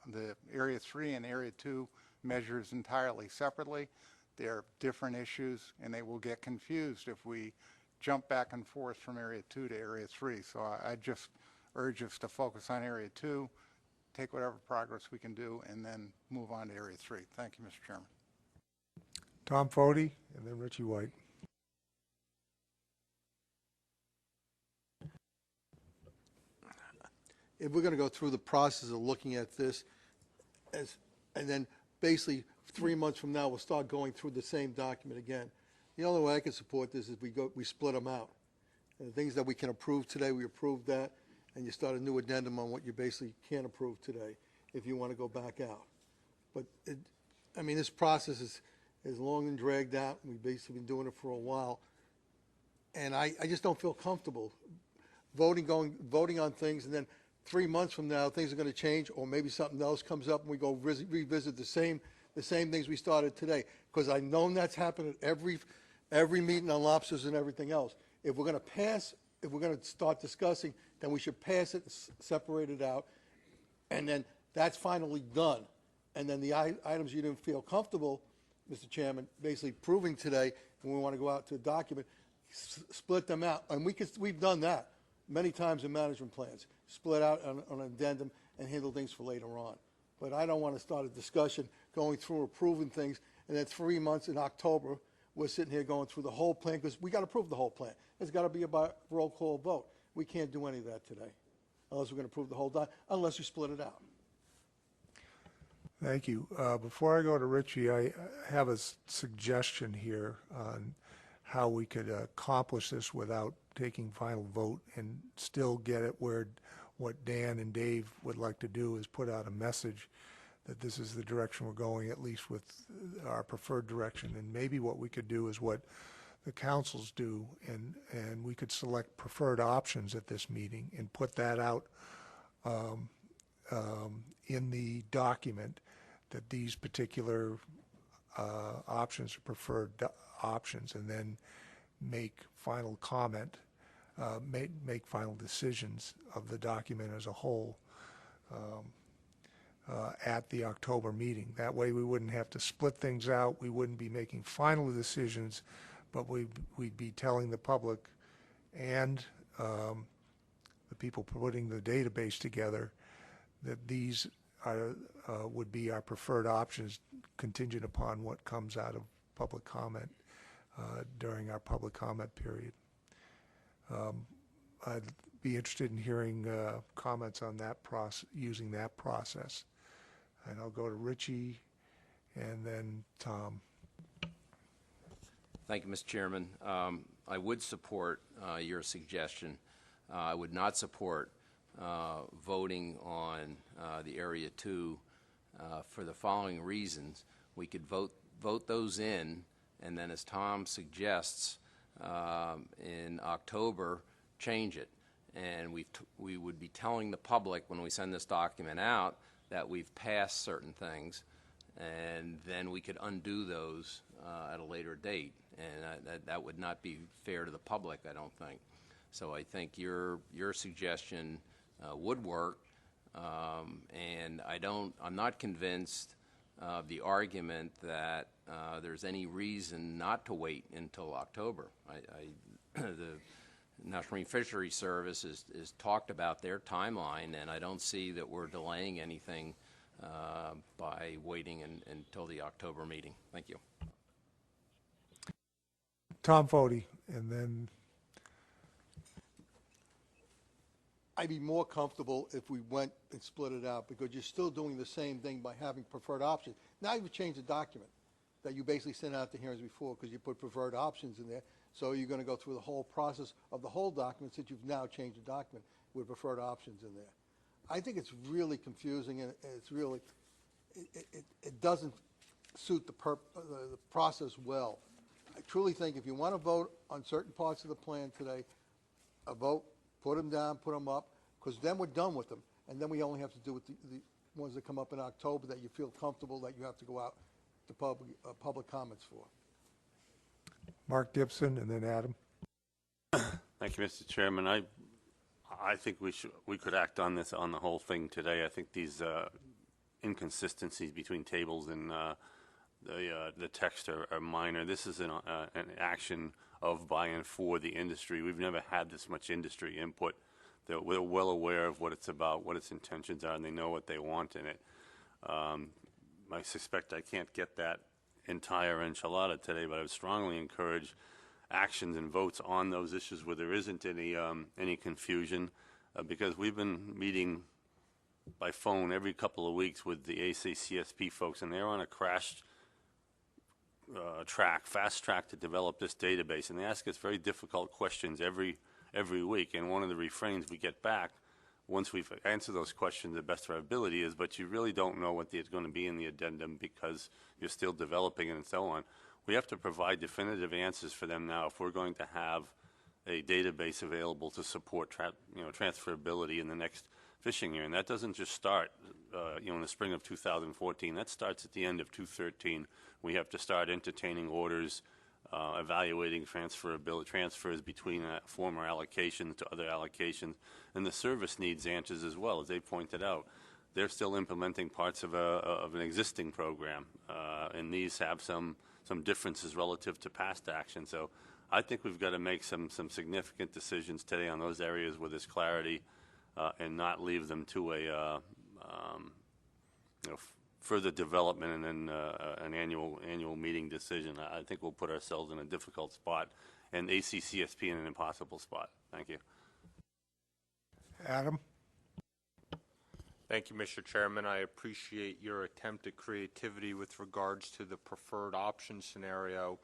the Area 3 and Area 2 measures entirely separately. They're different issues, and they will get confused if we jump back and forth from Area 2 to Area 3. So I just urge us to focus on Area 2, take whatever progress we can do, and then move on to Area 3. Thank you, Mr. Chairman. Tom Foti, and then Richie White. If we're going to go through the process of looking at this, and then basically 3 months from now, we'll start going through the same document again. The only way I can support this is we split them out. And the things that we can approve today, we approve that, and you start a new addendum on what you basically can't approve today if you want to go back out. But, I mean, this process is long and dragged out. We've basically been doing it for a while. And I just don't feel comfortable voting on things, and then 3 months from now, things are going to change, or maybe something else comes up, and we go revisit the same things we started today. Because I know that's happened at every meeting on lobsters and everything else. If we're going to start discussing, then we should pass it, separate it out, and then that's finally done. And then the items you didn't feel comfortable, Mr. Chairman, basically proving today, when we want to go out to a document, split them out. And we've done that many times in management plans, split out on an addendum and handle things for later on. But I don't want to start a discussion going through approving things, and then 3 months in October, we're sitting here going through the whole plan, because we got to approve the whole plan. There's got to be a roll call vote. We can't do any of that today. unless we're going to approve the whole unless you split it out. Thank you. Before I go to Richie, I have a suggestion here on how we could accomplish this without taking final vote and still get it where what Dan and Dave would like to do is put out a message that this is the direction we're going, at least with our preferred direction. And maybe what we could do is what the councils do, and we could select preferred options at this meeting and put that out in the document, that these particular options are preferred options, and then make final comment, make final decisions of the document as a whole at the October meeting. That way we wouldn't have to split things out, we wouldn't be making final decisions, but we'd be telling the public and the people putting the database together that these are, would be our preferred options contingent upon what comes out of public comment during our public comment period. I'd be interested in hearing comments on that process, using that process. And I'll go to Richie and then Tom. Thank you, Mr. Chairman. I would support your suggestion. I would not support voting on the Area 2 for the following reasons. We could vote those in, and then as Tom suggests, in October, change it. And we would be telling the public when we send this document out that we've passed certain things, and then we could undo those at a later date. And that would not be fair to the public, I don't think. So I think your suggestion would work, and I'm not convinced of the argument that there's any reason not to wait until October. The National Marine Fisheries Service is talked about their timeline, and I don't see that we're delaying anything by waiting until the October meeting. Thank you. Tom Foti, and then I'd be more comfortable if we went and split it out, because you're still doing the same thing by having preferred options. Now you've changed the document that you basically sent out to hearings before, because you put preferred options in there. So you're going to go through the whole process of the whole document, since you've now changed the document with preferred options in there. I think it's really confusing, and it's really, it doesn't suit the process well. I truly think if you want to vote on certain parts of the plan today, a vote, put them down, put them up, because then we're done with them. And then we only have to do with the ones that come up in October that you feel comfortable that you have to go out to public comments for. Mark Gibson, and then Adam. Thank you, Mr. Chairman. I think we could act on this, on the whole thing today. I think these inconsistencies between tables and the text are minor. This is an action of by and for the industry. We've never had this much industry input. We're well aware of what it's about, what its intentions are, and they know what they want in it. I suspect I can't get that entire enchilada today, but I would strongly encourage actions and votes on those issues where there isn't any confusion, because we've been meeting by phone every couple of weeks with the ASCSP folks, and they're on a fast track to develop this database, and they ask us very difficult questions every week. And one of the refrains we get back, once we've answered those questions the best of our ability, is, but you really don't know what it's going to be in the addendum because you're still developing it and so on. We have to provide definitive answers for them now if we're going to have a database available to support transferability in the next fishing year. And that doesn't just start in the spring of 2014. That starts at the end of 2013. We have to start entertaining orders, evaluating transfers between former allocations to other allocations, and the service needs answers as well. As they pointed out, they're still implementing parts of an existing program, and these have some differences relative to past action. So I think we've got to make some significant decisions today on those areas where there's clarity, and not leave them to a further development and then an annual meeting decision. I think we'll put ourselves in a difficult spot, and ACCSP in an impossible spot. Thank you. Adam? Thank you, Mr. Chairman. I appreciate your attempt at creativity with regards to the preferred option scenario.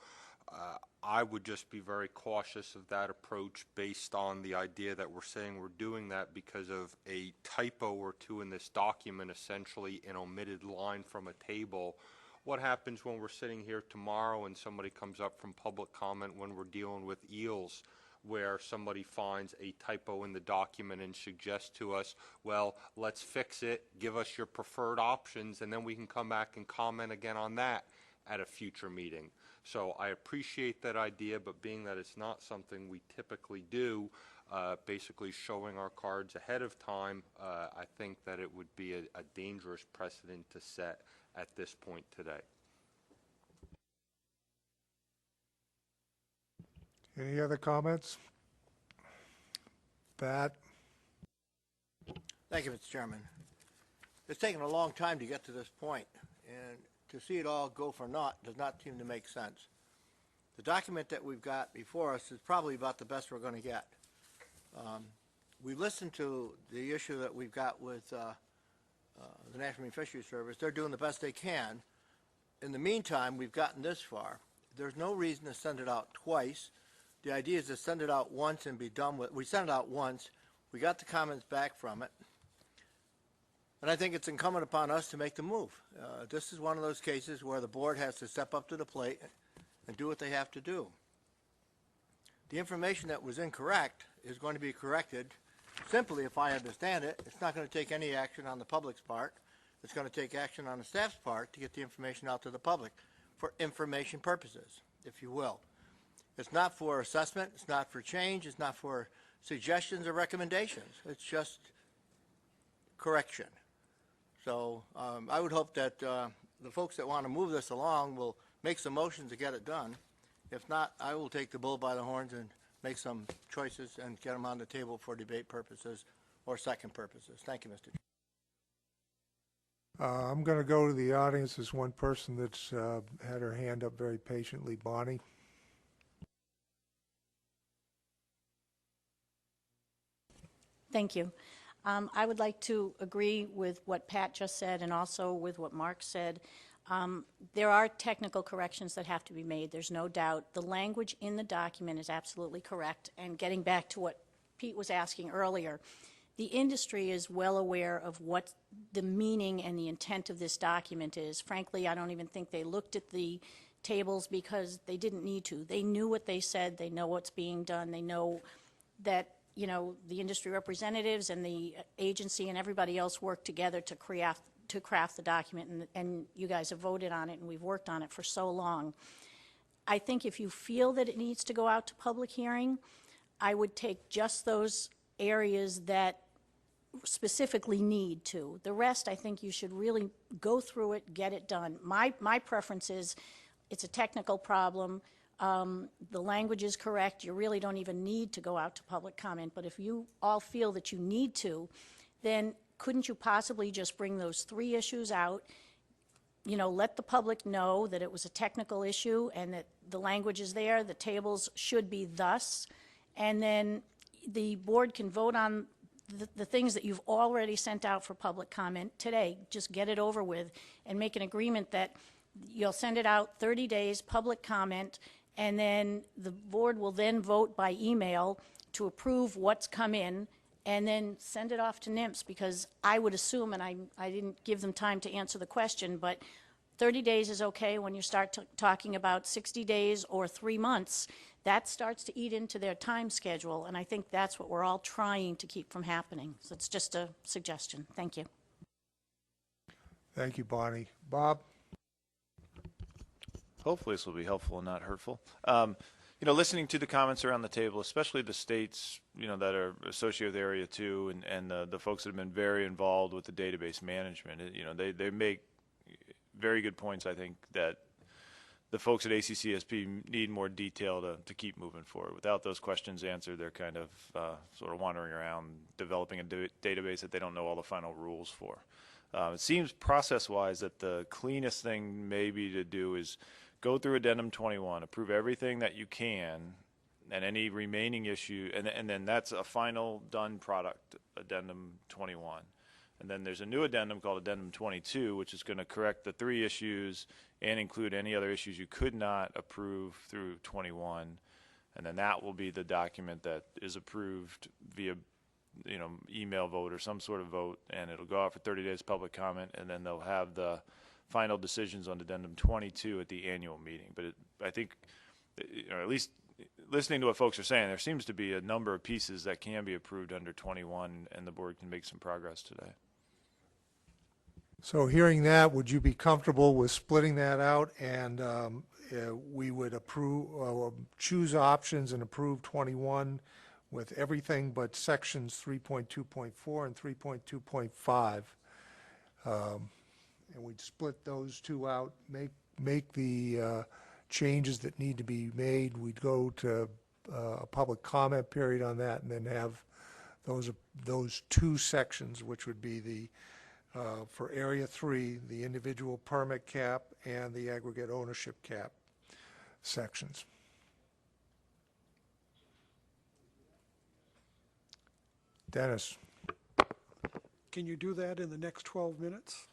I would just be very cautious of that approach based on the idea that we're saying we're doing that because of a typo or two in this document, essentially an omitted line from a table. What happens when we're sitting here tomorrow and somebody comes up from public comment when we're dealing with eels, where somebody finds a typo in the document and suggests to us, well, let's fix it, give us your preferred options, and then we can come back and comment again on that at a future meeting. So I appreciate that idea, but being that it's not something we typically do, basically showing our cards ahead of time, I think that it would be a dangerous precedent to set at this point today. Any other comments? Pat? Thank you, Mr. Chairman. It's taken a long time to get to this point, and to see it all go for naught does not seem to make sense. The document that we've got before us is probably about the best we're going to get. We listened to the issue that we've got with the National Marine Fisheries Service. They're doing the best they can. In the meantime, we've gotten this far. There's no reason to send it out twice. The idea is to send it out once and be done with it. We sent it out once. We got the comments back from it. And I think it's incumbent upon us to make the move. This is one of those cases where the board has to step up to the plate and do what they have to do. The information that was incorrect is going to be corrected simply, if I understand it. It's not going to take any action on the public's part. It's going to take action on the staff's part to get the information out to the public for information purposes, if you will. It's not for assessment. It's not for change. It's not for suggestions or recommendations. It's just correction. So I would hope that the folks that want to move this along will make some motions to get it done. If not, I will take the bull by the horns and make some choices and get them on the table for debate purposes or second purposes. Thank you, Mr. Chairman. I'm going to go to the audience. There's one person that's had her hand up very patiently. Bonnie? Thank you. I would like to agree with what Pat just said and also with what Mark said. There are technical corrections that have to be made. There's no doubt. The language in the document is absolutely correct. And getting back to what Pete was asking earlier, the industry is well aware of what the meaning and the intent of this document is. Frankly, I don't even think they looked at the tables because they didn't need to. They knew what they said. They know what's being done. They know that, you know, the industry representatives and the agency and everybody else work together to craft the document, and you guys have voted on it, and we've worked on it for so long. I think if you feel that it needs to go out to public hearing, I would take just those areas that specifically need to. The rest, I think you should really go through it, get it done. My preference is it's a technical problem. The language is correct. You really don't even need to go out to public comment. But if you all feel that you need to, then couldn't you possibly just bring those 3 issues out, you know, let the public know that it was a technical issue and that the language is there, the tables should be thus, and then the board can vote on the things that you've already sent out for public comment today. Just get it over with and make an agreement that you'll send it out 30 days, public comment, and then the board will then vote by email to approve what's come in and then send it off to NIMS, because I would assume, and I didn't give them time to answer the question, but 30 days is okay. When you start talking about 60 days or 3 months, that starts to eat into their time schedule, and I think that's what we're all trying to keep from happening. So it's just a suggestion. Thank you. Thank you, Bonnie. Bob? Hopefully this will be helpful and not hurtful. You know, listening to the comments around the table, especially the states, you know, that are associated with Area 2 and the folks that have been very involved with the database management, you know, they make very good points, I think, that the folks at ACCSP need more detail to keep moving forward. Without those questions answered, they're kind of sort of wandering around developing a database that they don't know all the final rules for. It seems process-wise that the cleanest thing maybe to do is go through Addendum 21, approve everything that you can, and any remaining issue, and then that's a final done product, Addendum 21. And then there's a new addendum called Addendum 22, which is going to correct the 3 issues and include any other issues you could not approve through 21. And then that will be the document that is approved via, email vote or some sort of vote, and it'll go out for 30 days public comment, and then they'll have the final decisions on Addendum 22 at the annual meeting. But I think, at least listening to what folks are saying, there seems to be a number of pieces that can be approved under 21, and the board can make some progress today. So hearing that, would you be comfortable with splitting that out, and we would approve, choose options and approve 21 with everything but sections 3.2.4 and 3.2.5? And we'd split those two out, make the changes that need to be made. We'd go to a public comment period on that, and then have those 2 sections, which would be the for Area 3, the individual permit cap and the aggregate ownership cap sections. Dennis? Can you do that in the next 12 minutes?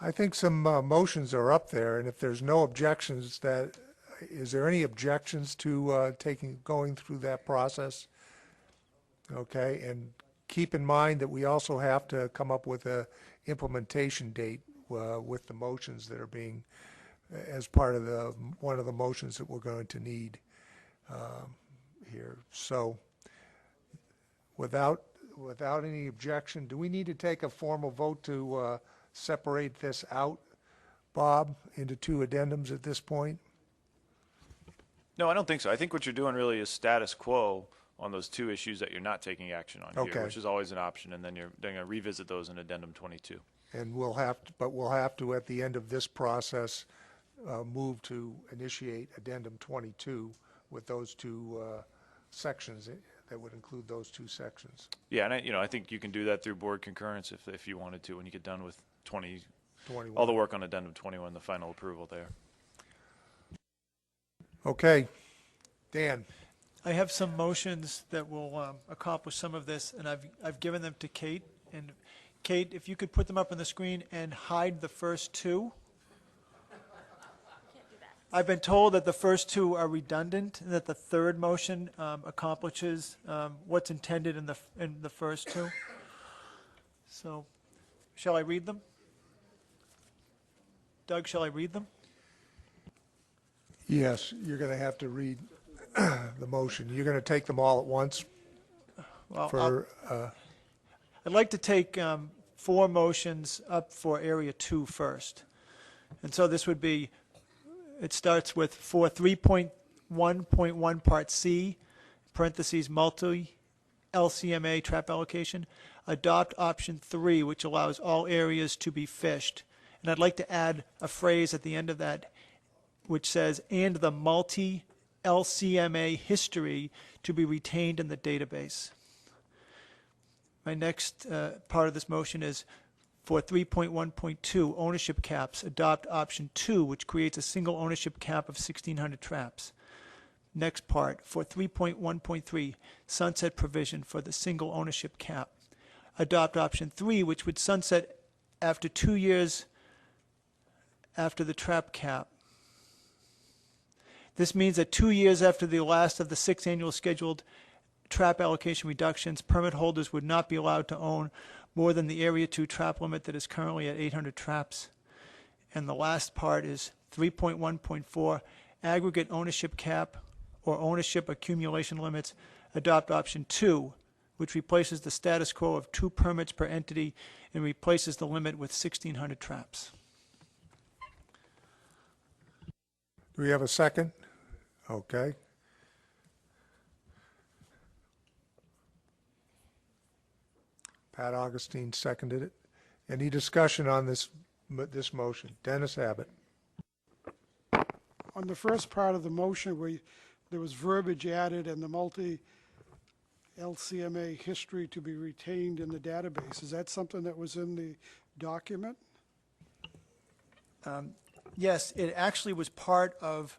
I think some motions are up there, and if there's no objections, is there any objections to going through that process? Okay, and keep in mind that we also have to come up with a implementation date with the motions that are being, as part of one of the motions that we're going to need here. So without any objection, do we need to take a formal vote to separate this out, Bob, into 2 addendums at this point? No, I don't think so. I think what you're doing really is status quo on those 2 issues that you're not taking action on here, which is always an option, and then you're going to revisit those in Addendum 22. And we'll have to, at the end of this process, move to initiate Addendum 22 with those 2 sections that would include those 2 sections. Yeah, and I think you can do that through board concurrence if you wanted to when you get done with 21. All the work on Addendum 21, the final approval there. Okay, Dan. I have some motions that will accomplish some of this, and I've given them to Kate. And Kate, if you could put them up on the screen and hide the first 2. I've been told that the first 2 are redundant, and that the third motion accomplishes what's intended in the first 2. So, shall I read them? Doug, shall I read them? Yes, you're going to have to read the motion. You're going to take them all at once? Well, I'd like to take 4 motions up for Area 2 first. And so this would be, it starts with for 3.1.1 Part C, parentheses, multi-LCMA trap allocation, adopt option 3, which allows all areas to be fished. And I'd like to add a phrase at the end of that which says, and the multi-LCMA history to be retained in the database. My next part of this motion is for 3.1.2 ownership caps, adopt option 2, which creates a single ownership cap of 1,600 traps. Next part, for 3.1.3 sunset provision for the single ownership cap, adopt option 3, which would sunset after 2 years after the trap cap. This means that 2 years after the last of the 6 annual scheduled trap allocation reductions, permit holders would not be allowed to own more than the Area 2 trap limit that is currently at 800 traps. And the last part is 3.1.4, aggregate ownership cap or ownership accumulation limits, adopt option 2, which replaces the status quo of 2 permits per entity and replaces the limit with 1,600 traps. Do we have a second? Okay. Pat Augustine seconded it. Any discussion on this motion? Dennis Abbott. On the first part of the motion, there was verbiage added and the multi-LCMA history to be retained in the database. Is that something that was in the document? Yes, it actually was part of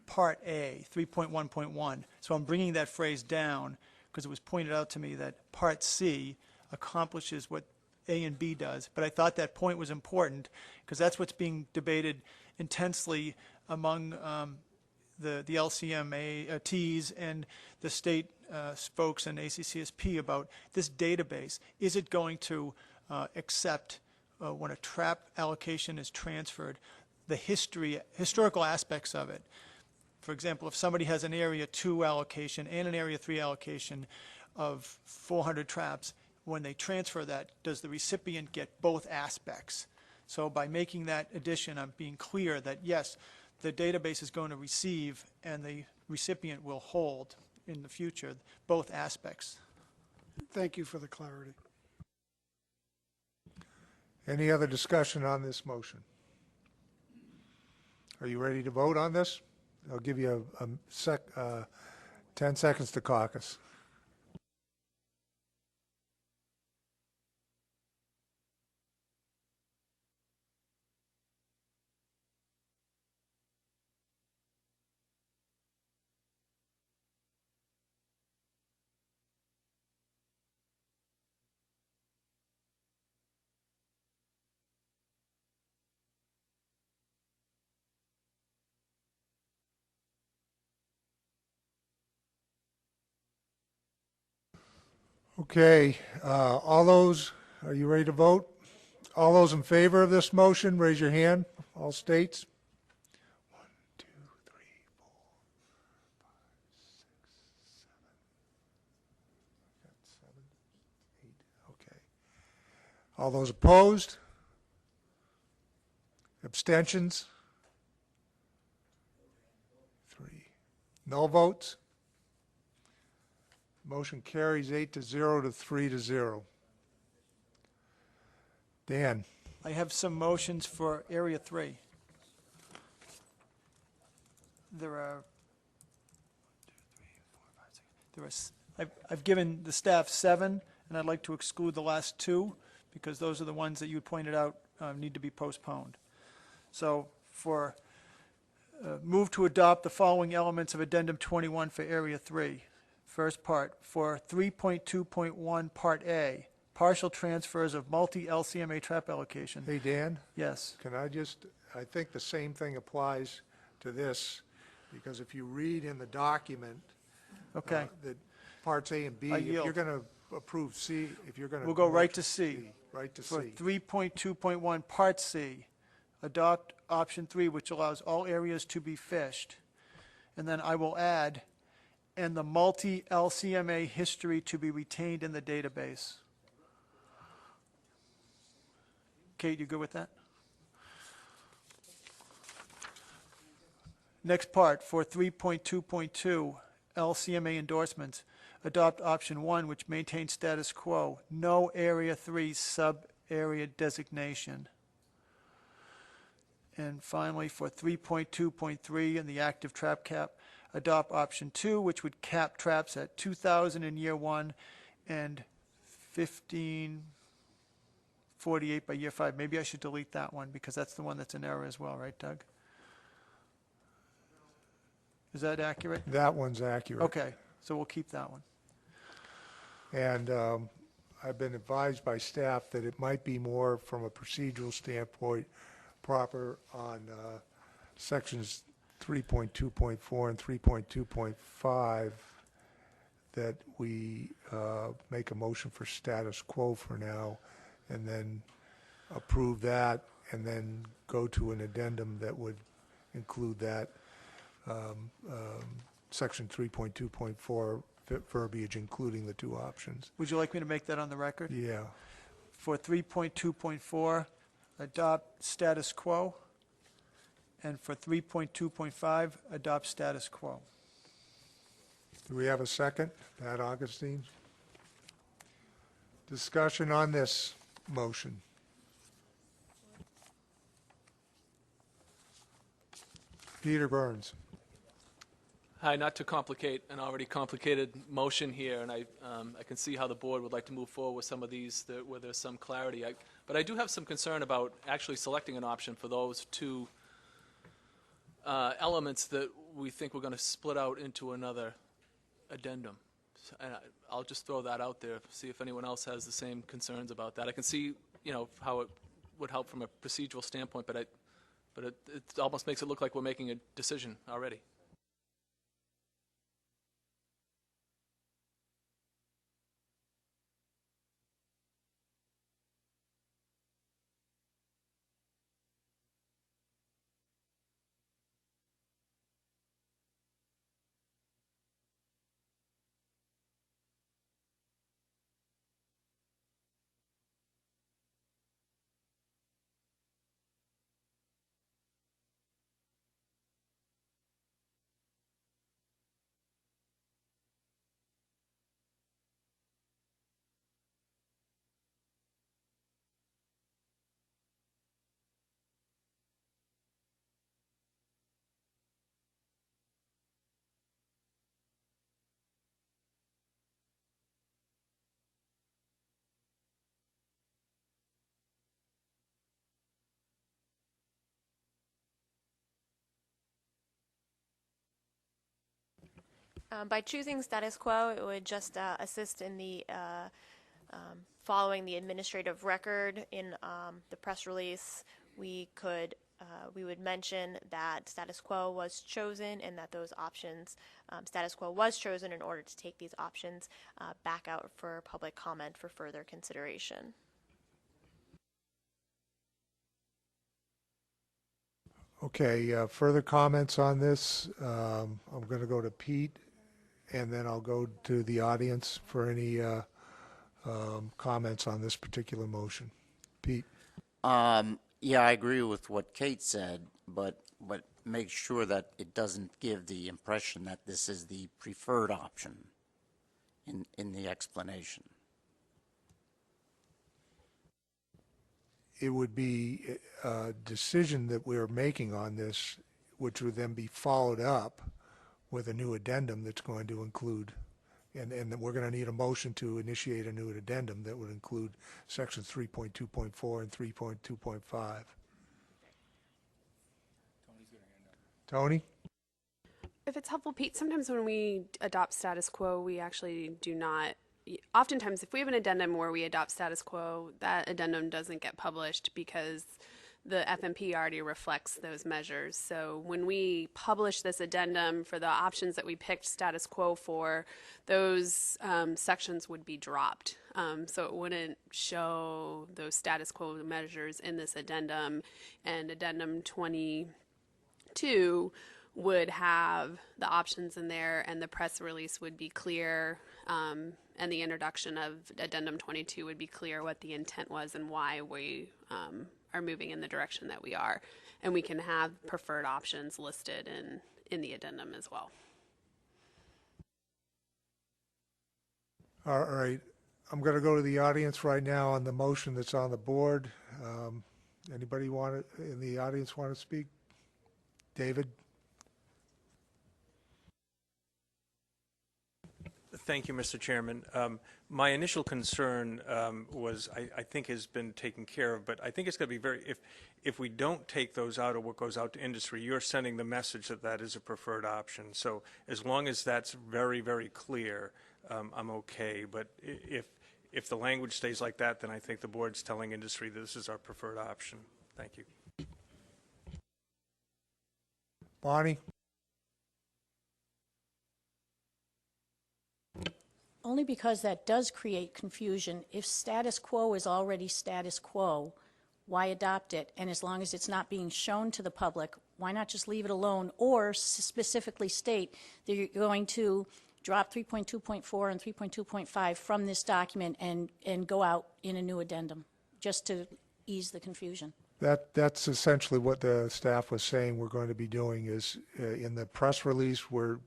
Part A, 3.1.1. So I'm bringing that phrase down because it was pointed out to me that Part C accomplishes what A and B does, but I thought that point was important, because that's what's being debated intensely among the LCMATs and the state folks and ACCSP about this database. Is it going to accept, when a trap allocation is transferred, the historical aspects of it? For example, if somebody has an Area 2 allocation and an Area 3 allocation of 400 traps, when they transfer that, does the recipient get both aspects? So by making that addition, I'm being clear that, yes, the database is going to receive and the recipient will hold in the future both aspects. Thank you for the clarity. Any other discussion on this motion? Are you ready to vote on this? I'll give you 10 seconds to caucus. Okay, are you ready to vote? All those in favor of this motion, raise your hand, all states. 1, 2, 3, 4, 5, 6, 7. Got 7, 8, okay. All those opposed? Abstentions? 3. No votes? Motion carries 8-0 to 3-0. Dan. I have some motions for Area 3. There are, I've given the staff 7, and I'd like to exclude the last 2, because those are the ones that you pointed out need to be postponed. So for move to adopt the following elements of Addendum 21 for Area 3. First part, for 3.2.1 Part A, partial transfers of multi-LCMA trap allocation. Hey, Dan? Yes. Can I think the same thing applies to this, because if you read in the document Okay. that Parts A and B, I if yield. you're going to approve C, if you're going to... We'll go right to C. Right to For C. 3.2.1 Part C, adopt option 3, which allows all areas to be fished. And then I will add, and the multi-LCMA history to be retained in the database. Kate, you good with that? Next part, for 3.2.2 LCMA endorsements, adopt option 1, which maintains status quo, no Area 3 sub-area designation. And finally, for 3.2.3 in the active trap cap, adopt option 2, which would cap traps at 2,000 in year 1 and 1,548 by year 5. Maybe I should delete that one, because that's the one that's in error as well, right, Doug? Is that accurate? That one's accurate. Okay, so we'll keep that one. And I've been advised by staff that it might be more from a procedural standpoint proper on sections 3.2.4 and 3.2.5 that we make a motion for status quo for now, and then approve that, and then go to an addendum that would include that section 3.2.4 verbiage, including the 2 options. Would you like me to make that on the record? Yeah. For 3.2.4, adopt status quo. And for 3.2.5, adopt status quo. Do we have a second? Pat Augustine? Discussion on this motion. Peter Burns. Hi, not to complicate an already complicated motion here, and I can see how the board would like to move forward with some of these where there's some clarity. But I do have some concern about actually selecting an option for those 2 elements that we think we're going to split out into another addendum. And I'll just throw that out there, see if anyone else has the same concerns about that. I can see, how it would help from a procedural standpoint, but it almost makes it look like we're making a decision already. By choosing status quo, it would just assist in the following the administrative record in the press release. We would mention that status quo was chosen and that those options, status quo was chosen in order to take these options back out for public comment for further consideration. Okay, further comments on this? I'm going to go to Pete, and then I'll go to the audience for any comments on this particular motion. Pete? Yeah, I agree with what Kate said, but make sure that it doesn't give the impression that this is the preferred option in the explanation. It would be a decision that we're making on this, which would then be followed up with a new addendum that's going to include, and then we're going to need a motion to initiate a new addendum that would include sections 3.2.4 and 3.2.5. Tony? If it's helpful, Pete, sometimes when we adopt status quo, we actually do not. Oftentimes, if we have an addendum where we adopt status quo, that addendum doesn't get published because the FMP already reflects those measures. So when we publish this addendum for the options that we picked status quo for, those sections would be dropped. So it wouldn't show those status quo measures in this addendum, and addendum 22 would have the options in there, and the press release would be clear, and the introduction of addendum 22 would be clear what the intent was and why we are moving in the direction that we are. And we can have preferred options listed in the addendum as well. All right. I'm going to go to the audience right now on the motion that's on the board. Anybody in the audience want to speak? David? Thank you, Mr. Chairman. My initial concern was, I think, has been taken care of, but I think it's going to be if we don't take those out or what goes out to industry, you're sending the message that that is a preferred option. So as long as that's very, very clear, I'm okay. But if the language stays like that, then I think the board's telling industry that this is our preferred option. Thank you. Bonnie? Only because that does create confusion. If status quo is already status quo, why adopt it? And as long as it's not being shown to the public, why not just leave it alone, or specifically state that you're going to drop 3.2.4 and 3.2.5 from this document and go out in a new addendum, just to ease the confusion? That's essentially what the staff was saying we're going to be doing is in the press release, we're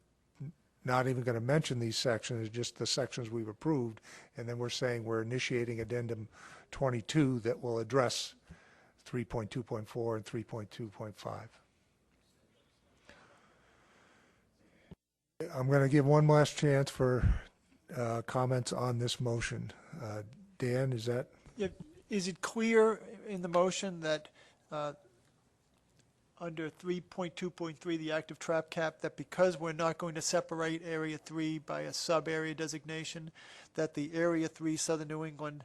not even going to mention these sections, just the sections we've approved, and then we're saying we're initiating addendum 22 that will address 3.2.4 and 3.2.5. I'm going to give one last chance for comments on this motion. Dan, is that? Yeah, is it clear in the motion that under 3.2.3, the active trap cap, that because we're not going to separate Area 3 by a sub-area designation, that the Area 3 Southern New England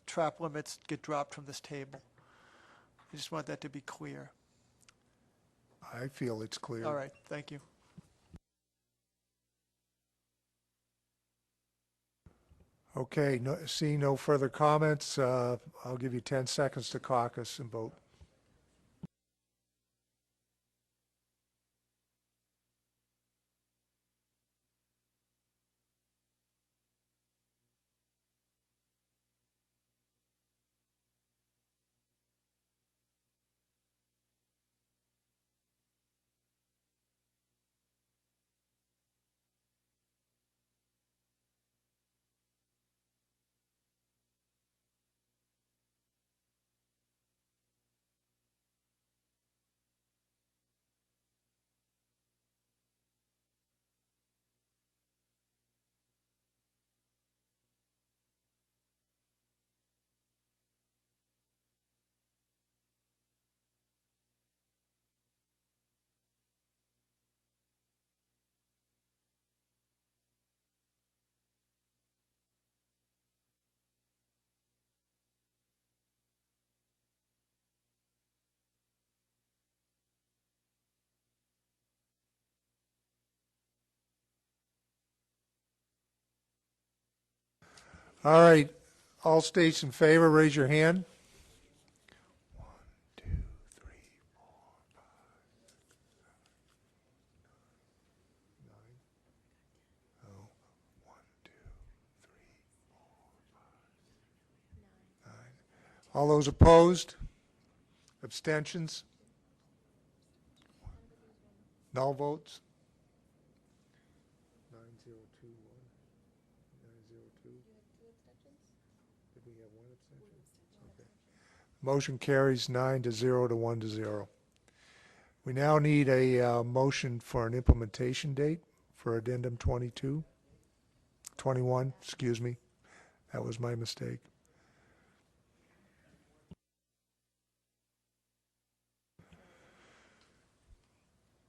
trap limits get dropped from this table. I just want that to be clear. I feel it's clear. All right, thank you. Okay, seeing no further comments, I'll give you 10 seconds to caucus and vote. All right, all states in favor, raise your hand. 1, 2, 3, 4, 5, 6, 7, 8, 9. Oh, 1, 2, 3, 4, 5, 9. All those opposed? Abstentions? Null votes? 9021. 902. Did we have one abstention? Okay. Motion carries 9-0 to 1-0. We now need a motion for an implementation date for addendum 21, excuse me. That was my mistake.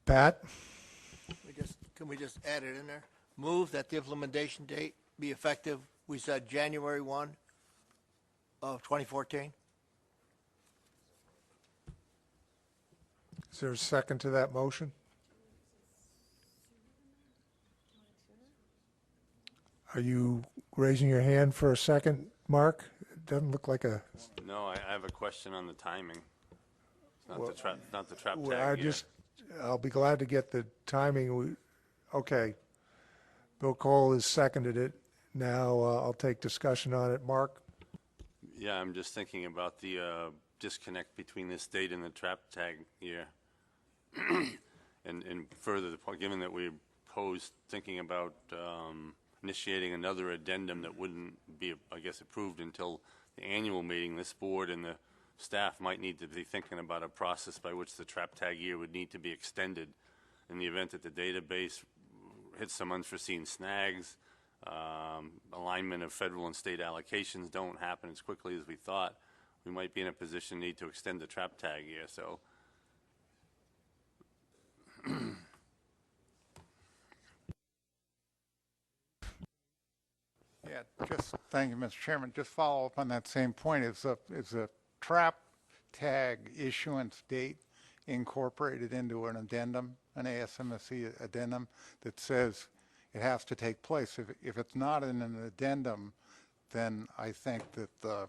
Pat? Can we just add it in there? Move that the implementation date be effective, we said January 1 of 2014. Is there a second to that motion? Are you raising your hand for a second, Mark? It doesn't look like a... No, I have a question on the timing. It's not Well, not the trap Well, tag here. I'll be glad to get the timing. Okay. Bill Cole has seconded it. Now I'll take discussion on it. Mark? Yeah, I'm just thinking about the disconnect between this date and the trap tag year. and further, the point, given that we posed thinking about initiating another addendum that wouldn't be, I guess, approved until the annual meeting, this board and the staff might need to be thinking about a process by which the trap tag year would need to be extended in the event that the database hits some unforeseen snags, alignment of federal and state allocations don't happen as quickly as we thought. We might be in a position to need to extend the trap tag year. So Yeah, thank you, Mr. Chairman. Just follow up on that same point. Is a trap tag issuance date incorporated into an addendum, an ASMFC addendum that says it has to take place? If it's not in an addendum, then I think that the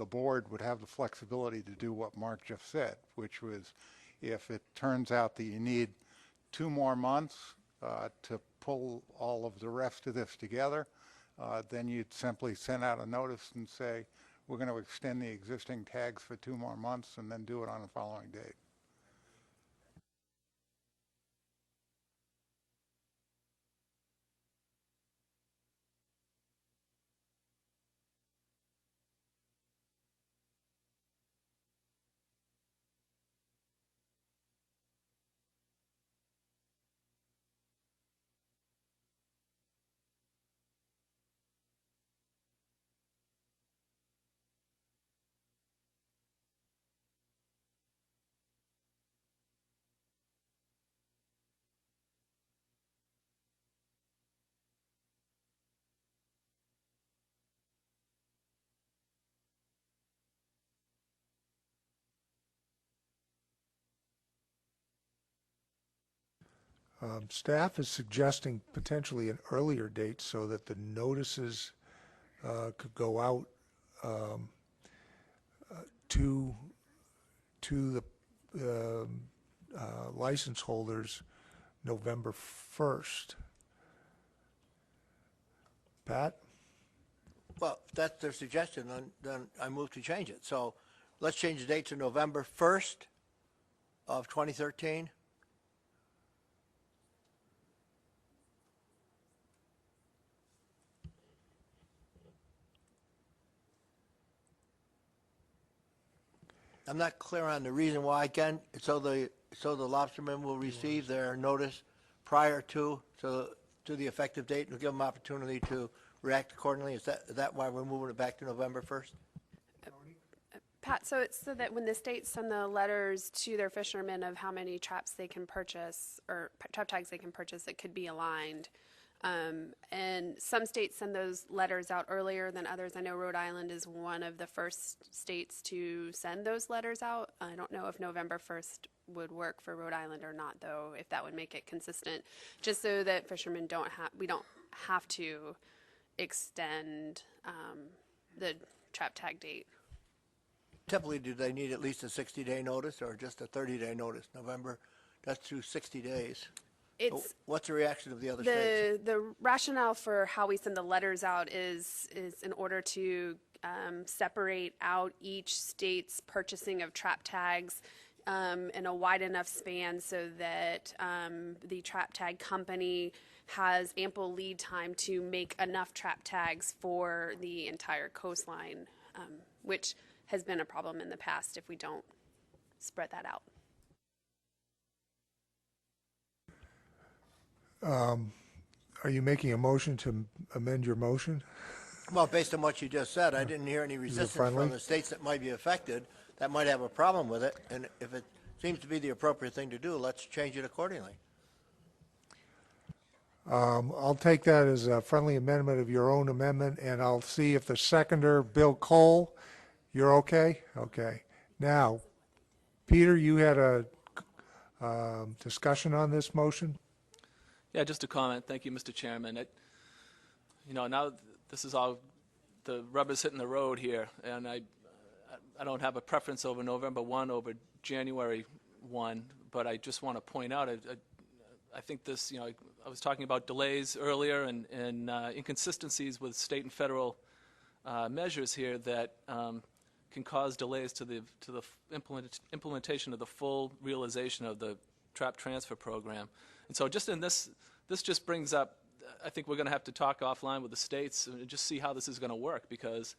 board would have the flexibility to do what Mark just said, which was if it turns out that you need 2 more months to pull all of the rest of this together, then you'd simply send out a notice and say, we're going to extend the existing tags for 2 more months and then do it on the following date. Staff is suggesting potentially an earlier date so that the notices could go out to the license holders November 1st. Pat? Well, if that's their suggestion, then I move to change it. So let's change the date to November 1st of 2013. I'm not clear on the reason why, Ken. So the lobstermen will receive their notice prior to the effective date, and we'll give them opportunity to react accordingly. Is that why we're moving it back to November 1st? Pat, so it's so that when the states send the letters to their fishermen of how many traps they can purchase or trap tags they can purchase, it could be aligned. And some states send those letters out earlier than others. I know Rhode Island is one of the first states to send those letters out. I don't know if November 1st would work for Rhode Island or not, though, if that would make it consistent, just so that fishermen we don't have to extend the trap tag date. Typically, do they need at least a 60-day notice or just a 30-day notice? November, that's through 60 days. What's the reaction of the other states? The rationale for how we send the letters out is in order to separate out each state's purchasing of trap tags in a wide enough span so that the trap tag company has ample lead time to make enough trap tags for the entire coastline, which has been a problem in the past if we don't spread that out. Are you making a motion to amend your motion? Well, based on what you just said, I didn't hear any resistance from the states that might be affected that might have a problem with it. And if it seems to be the appropriate thing to do, let's change it accordingly. I'll take that as a friendly amendment of your own amendment, and I'll see if the seconder, Bill Cole, you're okay? Okay. Now, Peter, you had a discussion on this motion? Yeah, just a comment. Thank you, Mr. Chairman. Now this is all, the rubber's hitting the road here, and I don't have a preference over November 1 over January 1, but I just want to point out, I think this, I was talking about delays earlier and inconsistencies with state and federal measures here that can cause delays to the implementation of the full realization of the trap transfer program. And so just in this just brings up, I think we're going to have to talk offline with the states and just see how this is going to work, because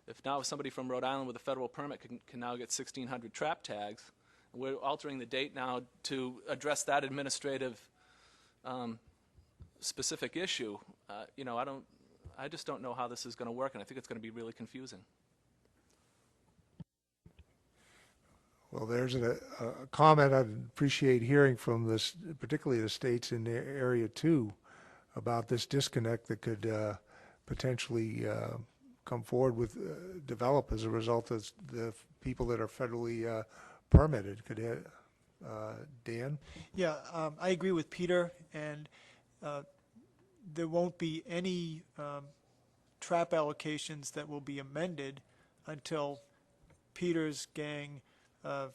if now somebody from Rhode Island with a federal permit can now get 1,600 trap tags, and we're altering the date now to address that administrative specific issue, I just don't know how this is going to work, and I think it's going to be really confusing. Well, there's a comment I'd appreciate hearing from this, particularly the states in Area 2, about this disconnect that could potentially come forward with, develop as a result of the people that are federally permitted. Could Dan? Yeah, I agree with Peter, and there won't be any trap allocations that will be amended until Peter's gang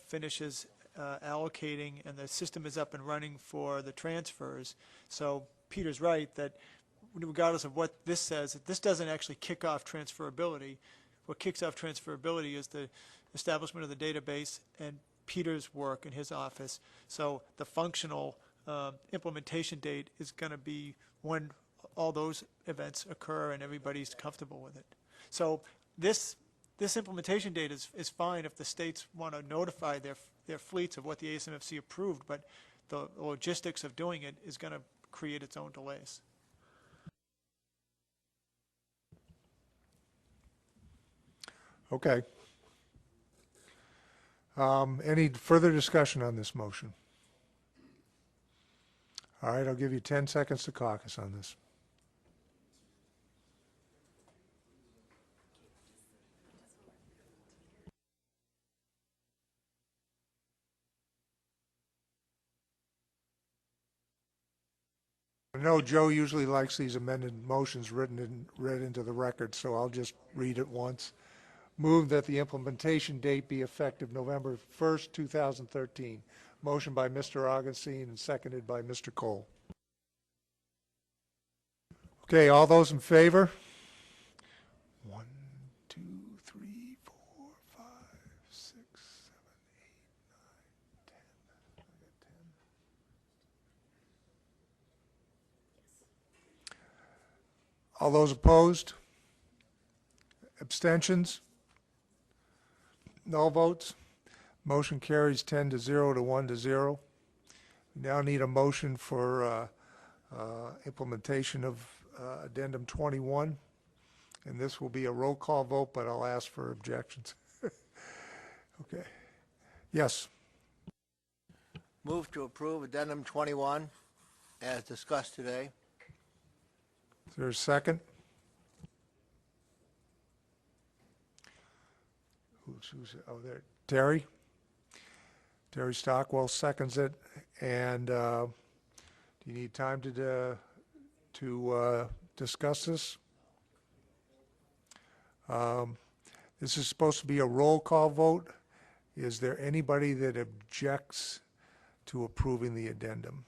finishes allocating and the system is up and running for the transfers. So Peter's right that regardless of what this says, this doesn't actually kick off transferability. What kicks off transferability is the establishment of the database and Peter's work in his office. So the functional implementation date is going to be when all those events occur and everybody's comfortable with it. So this implementation date is fine if the states want to notify their fleets of what the ASMFC approved, but the logistics of doing it is going to create its own delays. Okay. Any further discussion on this motion? All right, I'll give you 10 seconds to caucus on this. I know Joe usually likes these amended motions read into the record, so I'll just read it once. Move that the implementation date be effective November 1st, 2013. Motion by Mr. Augustine and seconded by Mr. Cole. Okay, all those in favor? 1, 2, 3, 4, 5, 6, 7, 8, 9, 10. I got 10. All those opposed? Abstentions? No votes? Motion carries 10-0 to 1-0. We now need a motion for implementation of Addendum 21, and this will be a roll call vote, but I'll ask for objections. Okay. Yes. Move to approve Addendum 21 as discussed today. Is there a second? Oh, there. Terry? Terry Stockwell seconds it. And do you need time to discuss this? This is supposed to be a roll call vote. Is there anybody that objects to approving the addendum?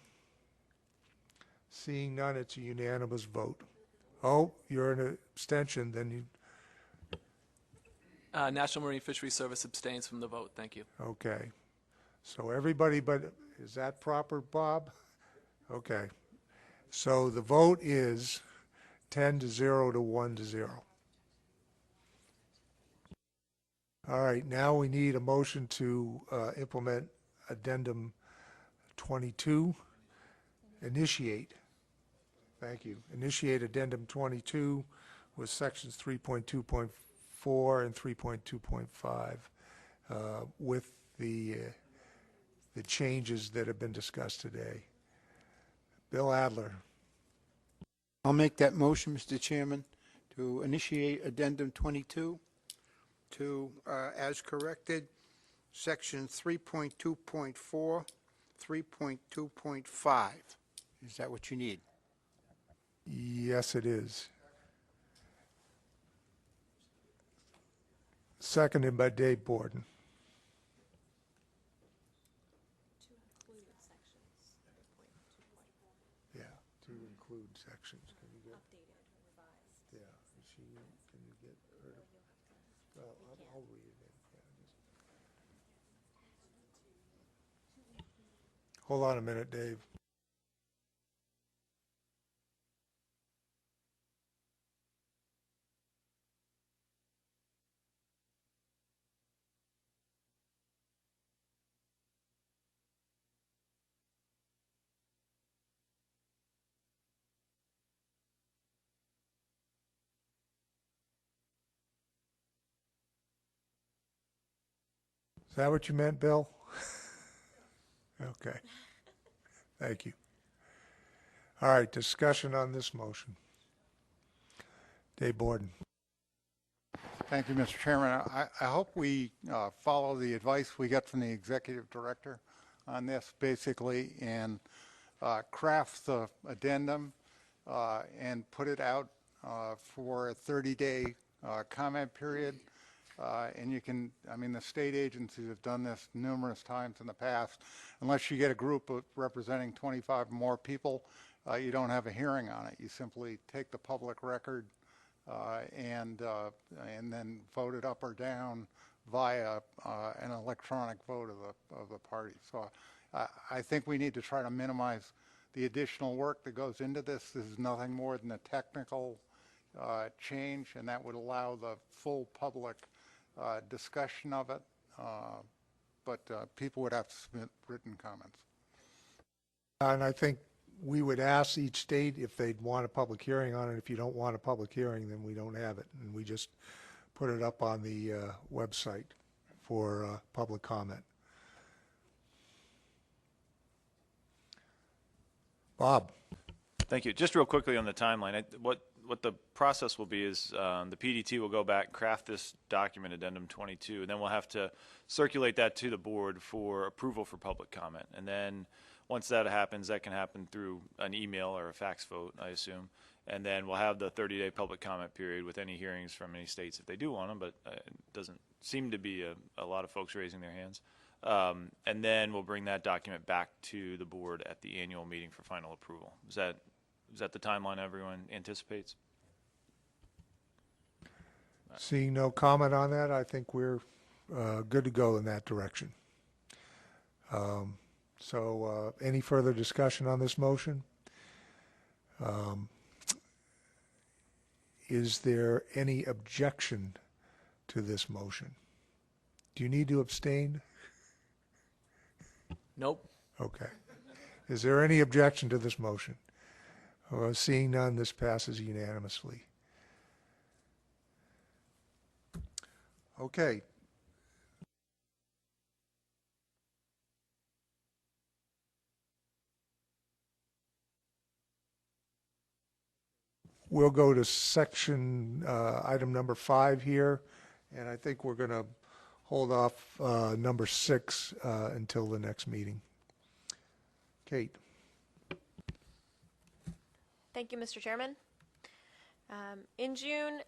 Seeing none, it's a unanimous vote. Oh, you're an abstention, then you, National Marine Fisheries Service abstains from the vote. Thank you. okay. So everybody, but is that proper, Bob? Okay. So the vote is 10-0 to 1-0. All right, now we need a motion to implement Addendum 22. Initiate. Thank you. Initiate Addendum 22 with sections 3.2.4 and 3.2.5 with the changes that have been discussed today. Bill Adler. I'll make that motion, Mr. Chairman, to initiate Addendum 22 to, as corrected, Section 3.2.4, 3.2.5. Is that what you need? Yes, it is. Seconded by Dave Borden. Yeah, to include sections. Can you get updated or revised? Yeah. Can you get rid of? Well, I'll read it. Hold on a minute, Dave. Is that what you meant, Bill? Okay. Thank you. All right, discussion on this motion. Dave Borden. Thank you, Mr. Chairman. I hope we follow the advice we get from the executive director on this, basically, and craft the addendum and put it out for a 30-day comment period. And you can, I mean, the state agencies have done this numerous times in the past. Unless you get a group of representing 25 more people, you don't have a hearing on it. You simply take the public record and then vote it up or down via an electronic vote of the party. So I think we need to try to minimize the additional work that goes into this. This is nothing more than a technical change, and that would allow the full public discussion of it, but people would have to submit written comments. And I think we would ask each state if they'd want a public hearing on it. If you don't want a public hearing, then we don't have it, and we just put it up on the website for public comment. Bob. Thank you. Just real quickly on the timeline, what the process will be is the PDT will go back, craft this document, Addendum 22, and then we'll have to circulate that to the board for approval for public comment. And then once that happens, that can happen through an email or a fax vote, I assume. And then we'll have the 30-day public comment period with any hearings from any states if they do want them, but it doesn't seem to be a lot of folks raising their hands. And then we'll bring that document back to the board at the annual meeting for final approval. Is that the timeline everyone anticipates? Seeing no comment on that, I think we're good to go in that direction. So any further discussion on this motion? Is there any objection to this motion? Do you need to abstain? Nope. Okay. Is there any objection to this motion? Seeing none, this passes unanimously. Okay. We'll go to section, item number 5 here, and I think we're going to hold off number 6 until the next meeting. Kate. Thank you, Mr. Chairman. In June,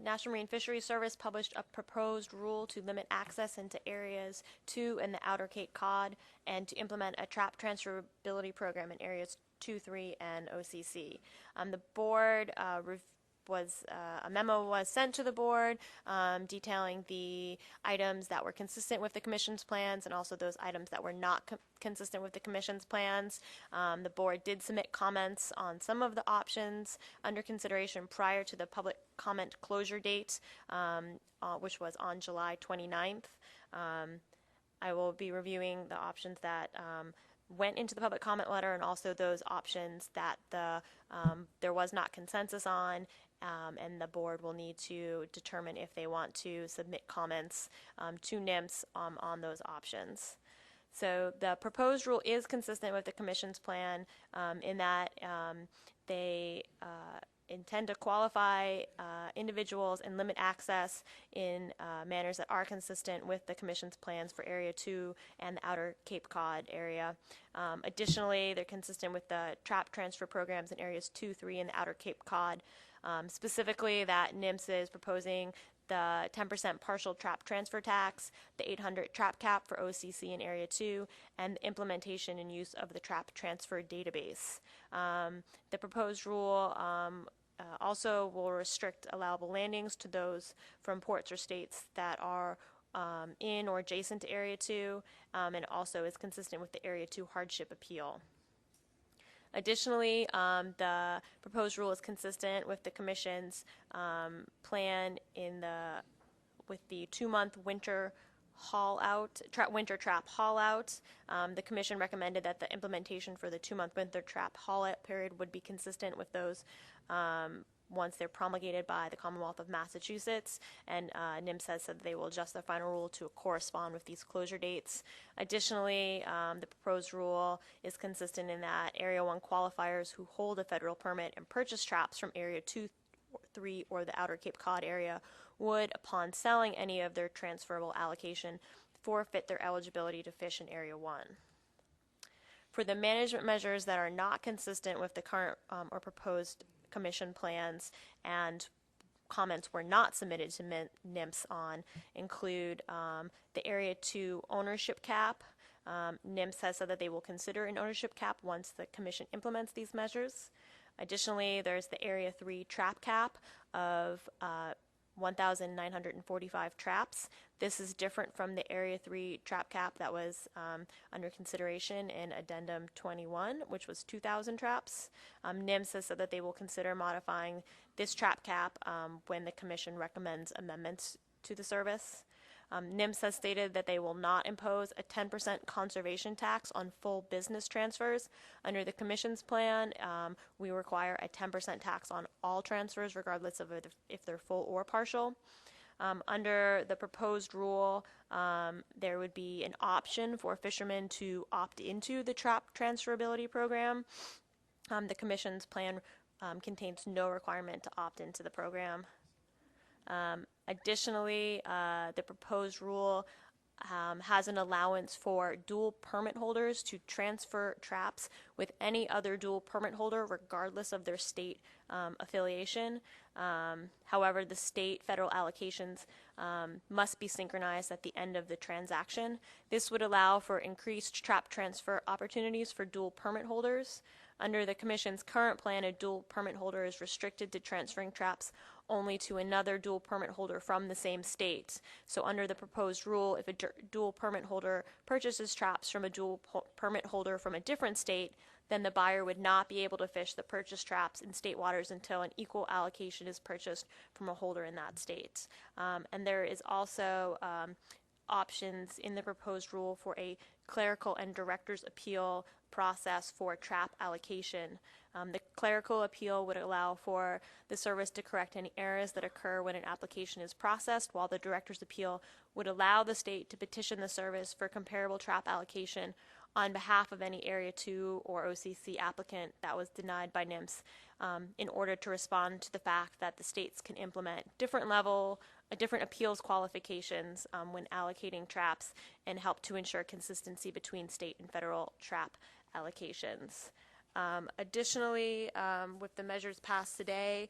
National Marine Fisheries Service published a proposed rule to limit access into areas 2 in the Outer Cape Cod and to implement a trap transferability program in areas 2, 3, and OCC. The board a memo was sent to the board detailing the items that were consistent with the Commission's plans and also those items that were not consistent with the Commission's plans. The board did submit comments on some of the options under consideration prior to the public comment closure date, which was on July 29th. I will be reviewing the options that went into the public comment letter and also those options that there was not consensus on, and the board will need to determine if they want to submit comments to NIMS on those options. So the proposed rule is consistent with the Commission's plan in that they intend to qualify individuals and limit access in manners that are consistent with the Commission's plans for Area 2 and the Outer Cape Cod area. Additionally, they're consistent with the trap transfer programs in Areas 2, 3, and the Outer Cape Cod. Specifically, that NIMS is proposing the 10% partial trap transfer tax, the 800 trap cap for OCC in Area 2, and the implementation and use of the trap transfer database. The proposed rule also will restrict allowable landings to those from ports or states that are in or adjacent to Area 2, and also is consistent with the Area 2 hardship appeal. Additionally, the proposed rule is consistent with the Commission's plan with the 2-month winter winter trap haul out. The Commission recommended that the implementation for the 2-month winter trap haul out period would be consistent with those once they're promulgated by the Commonwealth of Massachusetts, and NIMS has said that they will adjust their final rule to correspond with these closure dates. Additionally, the proposed rule is consistent in that Area 1 qualifiers who hold a federal permit and purchase traps from Area 2, 3, or the Outer Cape Cod area would, upon selling any of their transferable allocation, forfeit their eligibility to fish in Area 1. For the management measures that are not consistent with the current or proposed Commission plans and comments were not submitted to NIMS on include the Area 2 ownership cap. NIMS has said that they will consider an ownership cap once the Commission implements these measures. Additionally, there's the Area 3 trap cap of 1,945 traps. This is different from the Area 3 trap cap that was under consideration in Addendum 21, which was 2,000 traps. NIMS has said that they will consider modifying this trap cap when the Commission recommends amendments to the service. NIMS has stated that they will not impose a 10% conservation tax on full business transfers. Under the Commission's plan, we require a 10% tax on all transfers, regardless of if they're full or partial. Under the proposed rule, there would be an option for fishermen to opt into the trap transferability program. The Commission's plan contains no requirement to opt into the program. Additionally, the proposed rule has an allowance for dual permit holders to transfer traps with any other dual permit holder, regardless of their state affiliation. However, the state federal allocations must be synchronized at the end of the transaction. This would allow for increased trap transfer opportunities for dual permit holders. Under the Commission's current plan, a dual permit holder is restricted to transferring traps only to another dual permit holder from the same state. So under the proposed rule, if a dual permit holder purchases traps from a dual permit holder from a different state, then the buyer would not be able to fish the purchased traps in state waters until an equal allocation is purchased from a holder in that state. And there is also options in the proposed rule for a clerical and director's appeal process for trap allocation. The clerical appeal would allow for the service to correct any errors that occur when an application is processed, while the director's appeal would allow the state to petition the service for comparable trap allocation on behalf of any Area 2 or OCC applicant that was denied by NIMS, in order to respond to the fact that the states can implement different appeals qualifications when allocating traps and help to ensure consistency between state and federal trap allocations. Additionally, with the measures passed today,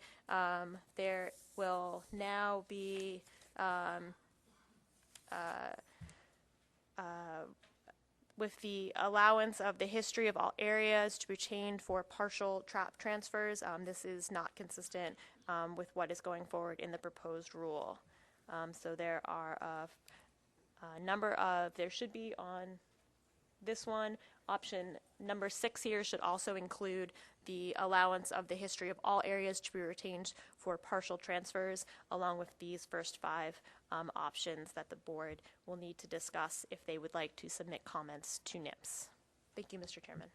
there will now be with the allowance of the history of all areas to be retained for partial trap transfers. This is not consistent with what is going forward in the proposed rule. So there are a number of, there should be on this one, option number 6 here should also include the allowance of the history of all areas to be retained for partial transfers, along with these first 5 options that the board will need to discuss if they would like to submit comments to NIMS. Thank you, Mr. Chairman.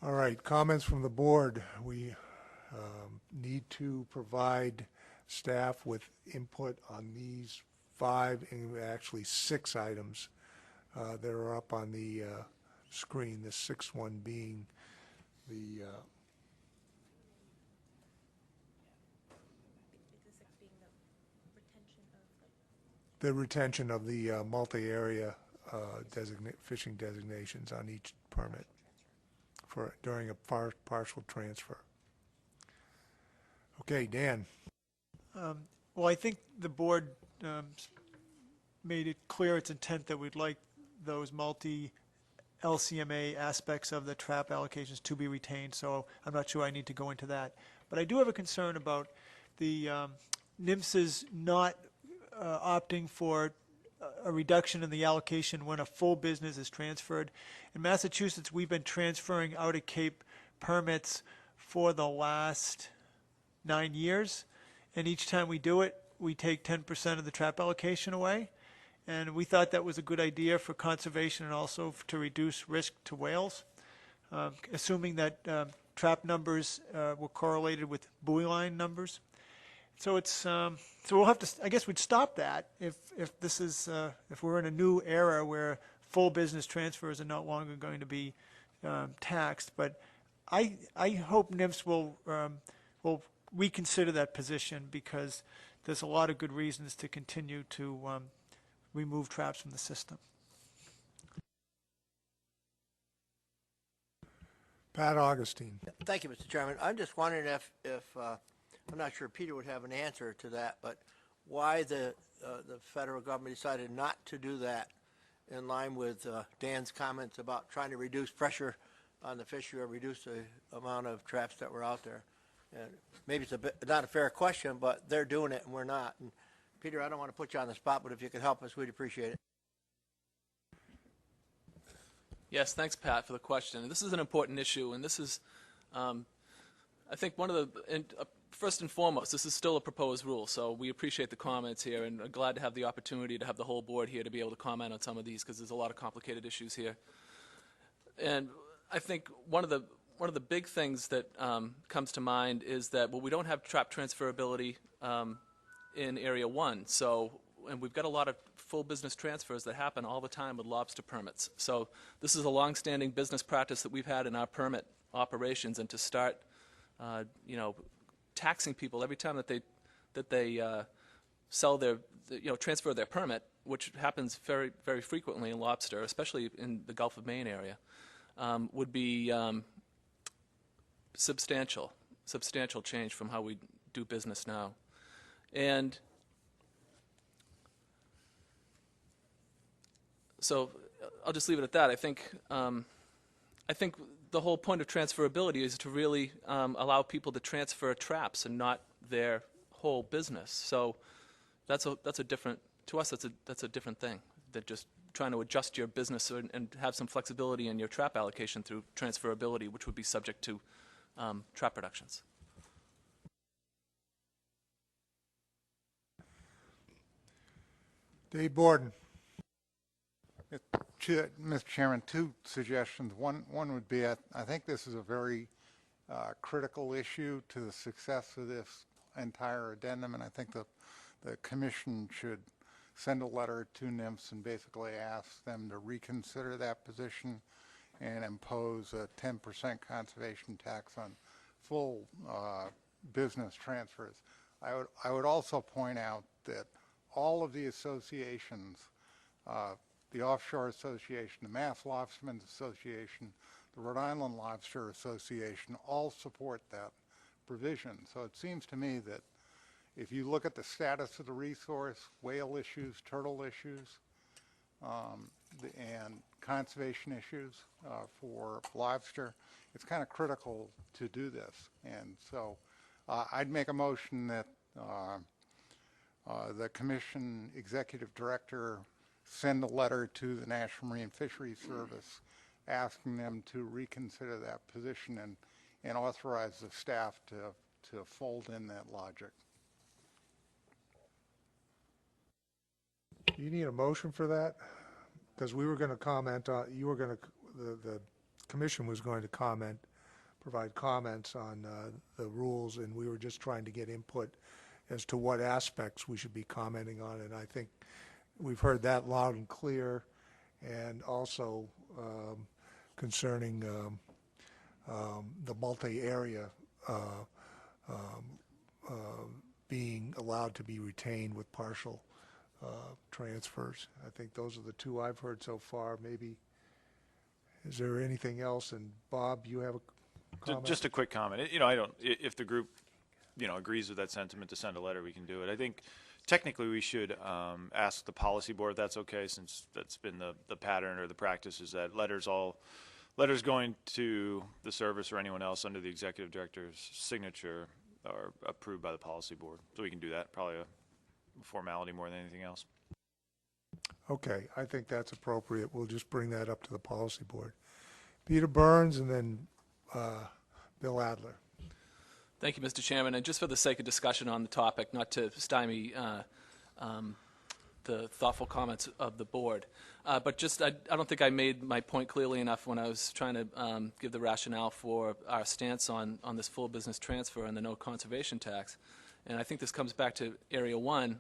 All right, comments from the board. We need to provide staff with input on these 5, and actually 6 items that are up on the screen, the 6th one being the retention of the multi-area fishing designations on each permit during a partial transfer. Okay, Dan. Well, I think the board made it clear its intent that we'd like those multi-LCMA aspects of the trap allocations to be retained, so I'm not sure I need to go into that. But I do have a concern about the NIMS's not opting for a reduction in the allocation when a full business is transferred. In Massachusetts, we've been transferring out of Cape permits for the last 9 years, and each time we do it, we take 10% of the trap allocation away. And we thought that was a good idea for conservation and also to reduce risk to whales, assuming that trap numbers were correlated with buoy line numbers. So it's so we'll have to. I guess we'd stop that if this is if we're in a new era where full business transfers are no longer going to be taxed. But I hope NIMS will reconsider that position, because there's a lot of good reasons to continue to remove traps from the system. Pat Augustine. Thank you, Mr. Chairman. I'm just wondering if I'm not sure Peter would have an answer to that, but why the federal government decided not to do that, in line with Dan's comments about trying to reduce pressure on the fishery or reduce the amount of traps that were out there. And maybe it's not a fair question, but they're doing it and we're not. And Peter, I don't want to put you on the spot, but if you could help us, we'd appreciate it. Yes, thanks, Pat, for the question. This is an important issue, and this is, I think, one of the, first and foremost, this is still a proposed rule, so we appreciate the comments here, and are glad to have the opportunity to have the whole board here to be able to comment on some of these, because there's a lot of complicated issues here. And I think one of the big things that comes to mind is that, well, we don't have trap transferability in Area 1, so and we've got a lot of full business transfers that happen all the time with lobster permits. So this is a long-standing business practice that we've had in our permit operations, and to start, taxing people every time that they sell their, transfer their permit, which happens very, very frequently in lobster, especially in the Gulf of Maine area, would be substantial change from how we do business now. And so I'll just leave it at that. I think the whole point of transferability is to really allow people to transfer traps and not their whole business. So that's a different, to us, that's a different thing than just trying to adjust your business and have some flexibility in your trap allocation through transferability, which would be subject to trap reductions. Dave Borden. Mr. Chairman, two suggestions. One would be, I think this is a very critical issue to the success of this entire addendum, and I think the Commission should send a letter to NIMS and basically ask them to reconsider that position and impose a 10% conservation tax on full business transfers. I would also point out that all of the associations, the Offshore Association, the Mass Lobstermen's Association, the Rhode Island Lobster Association, all support that provision. So it seems to me that if you look at the status of the resource, whale issues, turtle issues, and conservation issues for lobster, it's kind of critical to do this. And so I'd make a motion that the Commission Executive Director send a letter to the National Marine Fisheries Service asking them to reconsider that position and authorize the staff to fold in that logic. Do you need a motion for that? Because we were going to comment on, the Commission was going to provide comments on the rules, and we were just trying to get input as to what aspects we should be commenting on, and I think we've heard that loud and clear, and also concerning the multi-area being allowed to be retained with partial transfers. I think those are the two I've heard so far. Maybe, is there anything else? And Bob, you have a comment? Just a quick comment. If the group, agrees with that sentiment to send a letter, we can do it. I think technically we should ask the policy board if that's okay, since that's been the pattern or the practice is that letters going to the service or anyone else under the executive director's signature are approved by the policy board. So we can do that, probably a formality more than anything else. Okay, I think that's appropriate. We'll just bring that up to the policy board. Peter Burns and then Bill Adler. Thank you, Mr. Chairman. And just for the sake of discussion on the topic, not to stymie the thoughtful comments of the board, but just I don't think I made my point clearly enough when I was trying to give the rationale for our stance on this full business transfer and the no conservation tax. And I think this comes back to Area 1.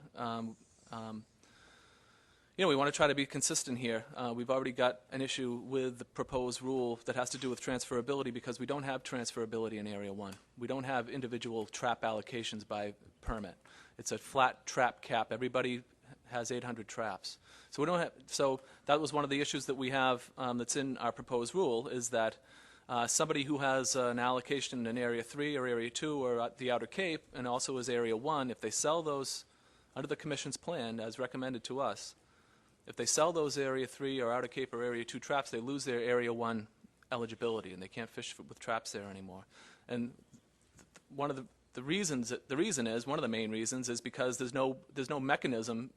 We want to try to be consistent here. We've already got an issue with the proposed rule that has to do with transferability because we don't have transferability in Area 1. We don't have individual trap allocations by permit. It's a flat trap cap. Everybody has 800 traps. So we don't have. So that was one of the issues that we have that's in our proposed rule is that somebody who has an allocation in Area 3 or Area 2 or at the Outer Cape and also is Area 1, if they sell those under the Commission's plan as recommended to us, if they sell those Area 3 or Outer Cape or Area 2 traps, they lose their Area 1 eligibility and they can't fish with traps there anymore. And one of the reasons, one of the main reasons is because there's no mechanism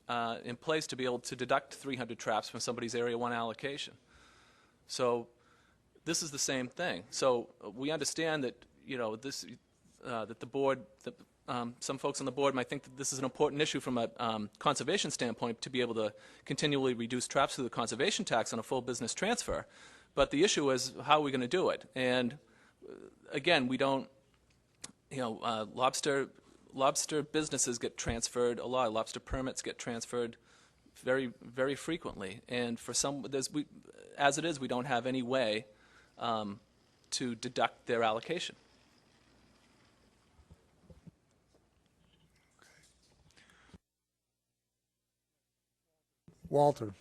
in place to be able to deduct 300 traps from somebody's Area 1 allocation. So this is the same thing. So we understand that that the board, some folks on the board might think that this is an important issue from a conservation standpoint to be able to continually reduce traps through the conservation tax on a full business transfer. But the issue is how are we going to do it? And again, we don't, lobster lobster businesses get transferred a lot. Lobster permits get transferred very, very frequently. And for some, as it is, we don't have any way to deduct their allocation. Walter.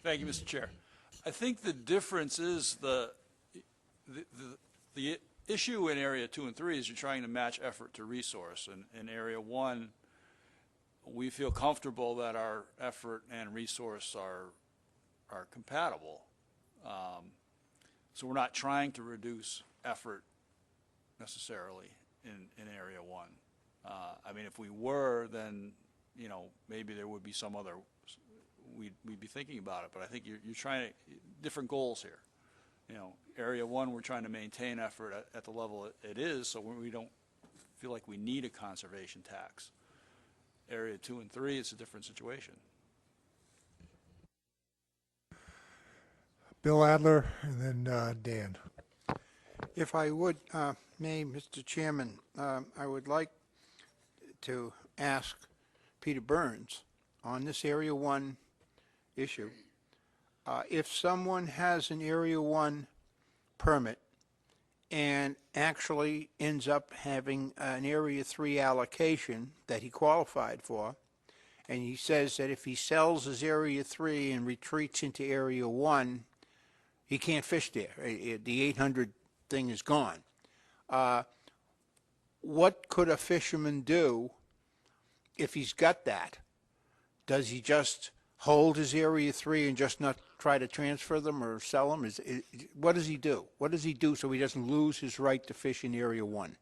Thank you, Mr. Chair. I think the difference is the issue in Area 2 and 3 is you're trying to match effort to resource. And in Area 1, we feel comfortable that our effort and resource are compatible. So we're not trying to reduce effort necessarily in Area 1. I mean, if we were, then, you know, maybe there would be some other, we'd be thinking about it. But I think you're trying to, different goals here. You know, Area 1, we're trying to maintain effort at the level it is, so we don't feel like we need a conservation tax. Area 2 and 3, it's a different situation. Bill Adler, and then Dan. If I would, may, Mr. Chairman, I would like to ask Peter Burns on this Area 1 issue. If someone has an Area 1 permit and actually ends up having an Area 3 allocation that he qualified for, and he says that if he sells his Area 3 and retreats into Area 1, he can't fish there. The 800 thing is gone. What could a fisherman do if he's got that? Does he just hold his Area 3 and just not try to transfer them or sell them? What does he do? What does he do so he doesn't lose his right to fish in Area 1?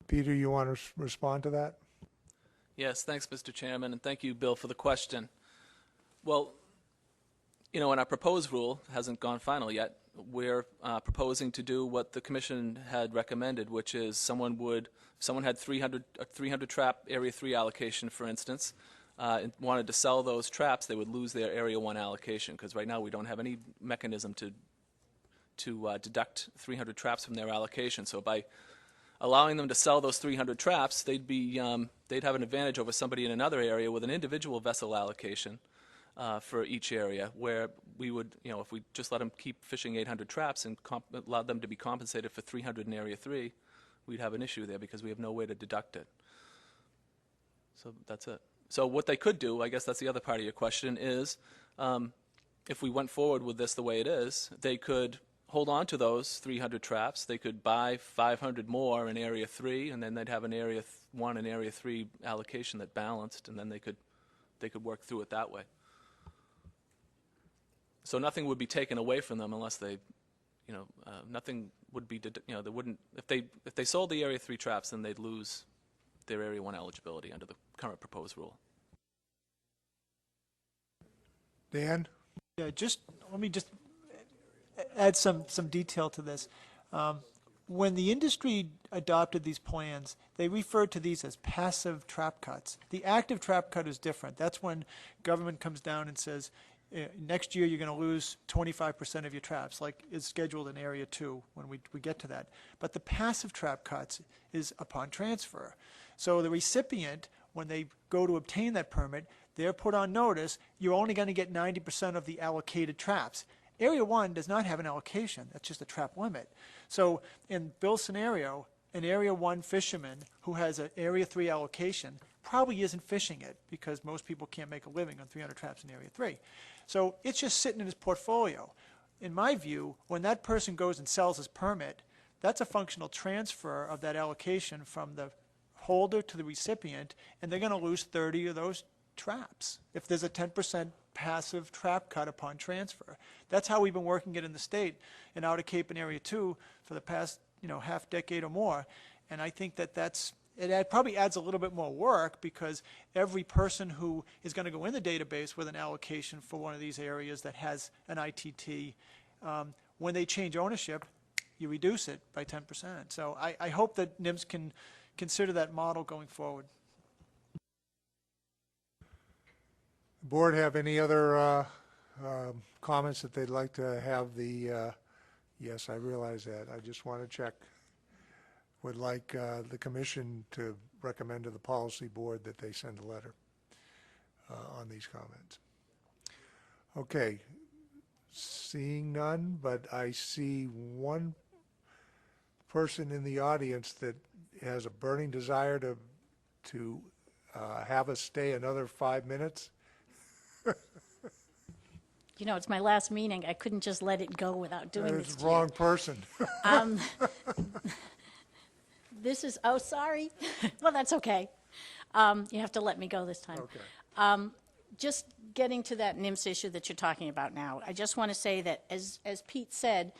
Peter, you want to respond to that? Yes, thanks, Mr. Chairman, and thank you, Bill, for the question. Well, you know, in our proposed rule, hasn't gone final yet, we're proposing to do what the Commission had recommended, which is someone had 300 trap Area 3 allocation, for instance, and wanted to sell those traps, they would lose their Area 1 allocation, because right now we don't have any mechanism to deduct 300 traps from their allocation. So by allowing them to sell those 300 traps, they'd have an advantage over somebody in another area with an individual vessel allocation for each area, where we would, you know, if we just let them keep fishing 800 traps and allow them to be compensated for 300 in Area 3, we'd have an issue there because we have no way to deduct it. So that's it. So what they could do, I guess that's the other part of your question, is if we went forward with this the way it is, they could hold on to those 300 traps. They could buy 500 more in Area 3, and then they'd have an Area 1 and Area 3 allocation that balanced, and then they could work through it that way. So nothing would be taken away from them unless they, you know, nothing would be, you know, they wouldn't, if they sold the Area 3 traps, then they'd lose their Area 1 eligibility under the current proposed rule. Dan? Yeah, let me add some detail to this. When the industry adopted these plans, they referred to these as passive trap cuts. The active trap cut is different. That's when government comes down and says, next year you're going to lose 25% of your traps, like is scheduled in Area 2 when we get to that. But the passive trap cuts is upon transfer. So the recipient, when they go to obtain that permit, they're put on notice, you're only going to get 90% of the allocated traps. Area 1 does not have an allocation. That's just a trap limit. So in Bill's scenario, an Area 1 fisherman who has an Area 3 allocation probably isn't fishing it because most people can't make a living on 300 traps in Area 3. So it's just sitting in his portfolio. In my view, when that person goes and sells his permit, that's a functional transfer of that allocation from the holder to the recipient, and they're going to lose 30 of those traps if there's a 10% passive trap cut upon transfer. That's how we've been working it in the state in Outer Cape and Area 2 for the past, you know, half decade or more. And I think that it probably adds a little bit more work because every person who is going to go in the database with an allocation for one of these areas that has an ITT, when they change ownership, you reduce it by 10%. So I hope that NIMS can consider that model going forward. Board have any other comments that they'd like to have yes, I realize that. I just want to check. would like the commission to recommend to the policy board that they send a letter on these comments. Okay, seeing none, but I see one person in the audience that has a burning desire to have us stay another 5 minutes. You know, it's my last meeting. I couldn't just let it go without doing this It's to the wrong person. This is, oh, sorry. Well, that's okay. You have to let me go this time. Okay. Just getting to that NIMS issue that you're talking about now, I just want to say that, as Pete said,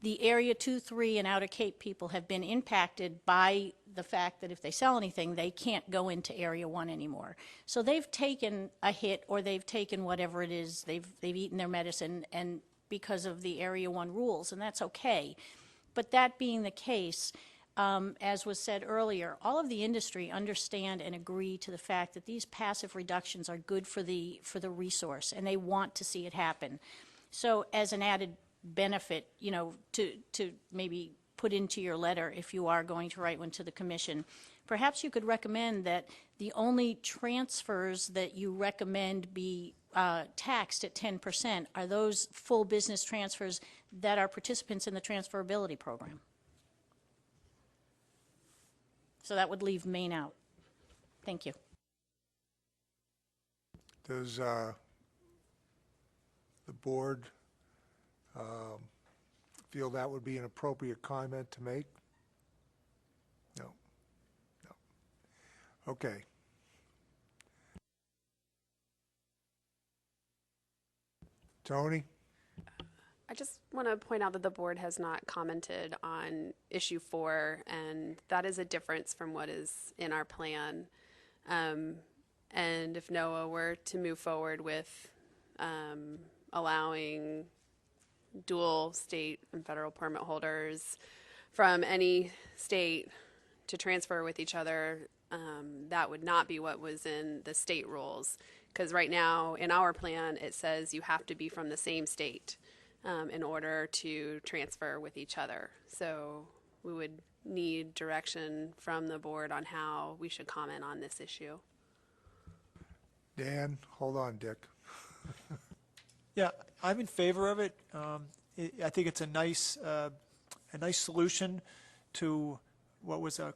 the Area 2, 3, and Outer Cape people have been impacted by the fact that if they sell anything, they can't go into Area 1 anymore. So they've taken a hit, or they've taken whatever it is, they've eaten their medicine, and because of the Area 1 rules, and that's okay. But that being the case, as was said earlier, all of the industry understand and agree to the fact that these passive reductions are good for the resource, and they want to see it happen. So as an added benefit, you know, to maybe put into your letter, if you are going to write one to the commission, perhaps you could recommend that the only transfers that you recommend be taxed at 10% are those full business transfers that are participants in the transferability program. So that would leave Maine out. Thank you. Does the board feel that would be an appropriate comment to make? No. No. Okay. Tony? I just want to point out that the board has not commented on issue 4, and that is a difference from what is in our plan. And if NOAA were to move forward with allowing dual state and federal permit holders from any state to transfer with each other, that would not be what was in the state rules. Because right now in our plan it says you have to be from the same state in order to transfer with each other. So we would need direction from the board on how we should comment on this issue. Dan, hold on, Dick. Yeah, I'm in favor of it. I think it's a nice solution to what was a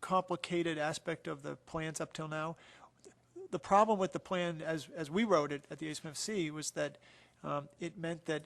complicated aspect of the plans up till now. The problem with the plan, as we wrote it at the ASMFC, was that it meant that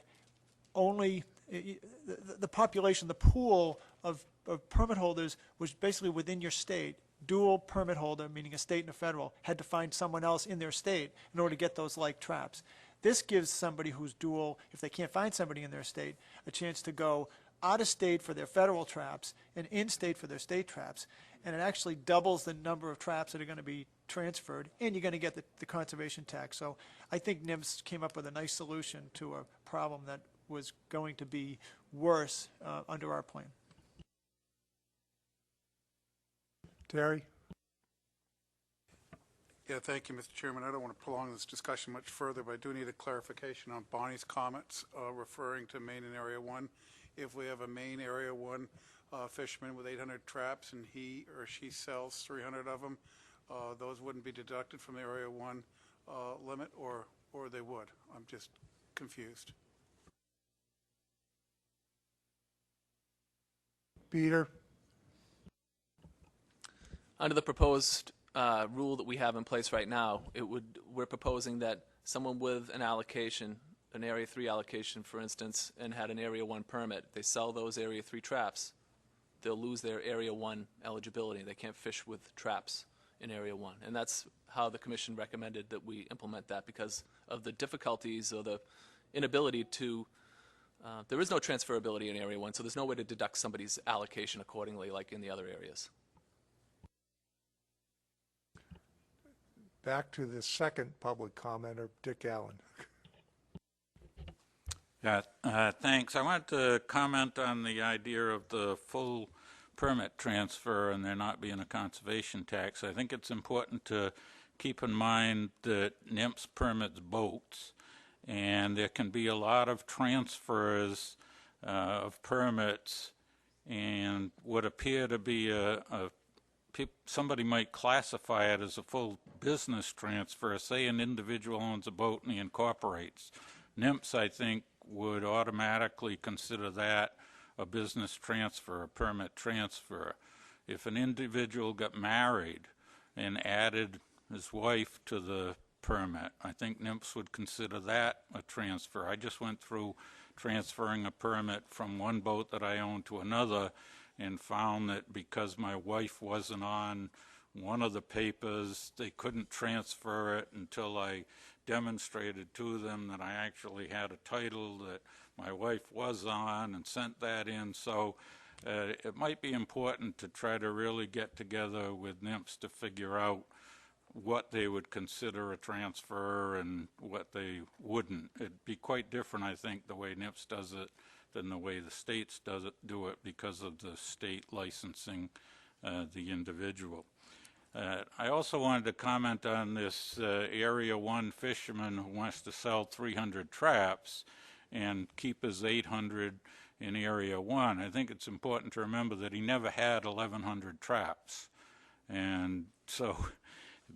only the population, the pool of permit holders was basically within your state. Dual permit holder, meaning a state and a federal, had to find someone else in their state in order to get those like traps. This gives somebody who's dual, if they can't find somebody in their state, a chance to go out of state for their federal traps and in state for their state traps. And it actually doubles the number of traps that are going to be transferred, and you're going to get the conservation tax. So I think NIMS came up with a nice solution to a problem that was going to be worse under our plan. Terry? Yeah, thank you, Mr. Chairman. I don't want to prolong this discussion much further, but I do need a clarification on Bonnie's comments referring to Maine and Area 1. If we have a Maine Area 1 fisherman with 800 traps and he or she sells 300 of them, those wouldn't be deducted from the Area 1 limit, or they would? I'm just confused. Peter? Under the proposed rule that we have in place right now, we're proposing that someone with an allocation, an Area 3 allocation, for instance, and had an Area 1 permit, they sell those Area 3 traps, they'll lose their Area 1 eligibility. They can't fish with traps in Area 1. And that's how the Commission recommended that we implement that, because of the difficulties or the inability to, there is no transferability in Area 1, so there's no way to deduct somebody's allocation accordingly like in the other areas. Back to the second public commenter, Dick Allen. Yeah, thanks. I want to comment on the idea of the full permit transfer and there not being a conservation tax. I think it's important to keep in mind that NIMS permits boats, and there can be a lot of transfers of permits and would appear to be somebody might classify it as a full business transfer. Say an individual owns a boat and he incorporates. NIMPS, I think, would automatically consider that a business transfer, a permit transfer. If an individual got married and added his wife to the permit, I think NIMPS would consider that a transfer. I just went through transferring a permit from one boat that I own to another and found that because my wife wasn't on one of the papers, they couldn't transfer it until I demonstrated to them that I actually had a title that my wife was on and sent that in. So it might be important to try to really get together with NIMPS to figure out what they would consider a transfer and what they wouldn't. It'd be quite different, I think, the way NIPS does it than the way the states do it because of the state licensing the individual. I also wanted to comment on this Area 1 fisherman who wants to sell 300 traps and keep his 800 in Area 1. I think it's important to remember that he never had 1,100 traps. And so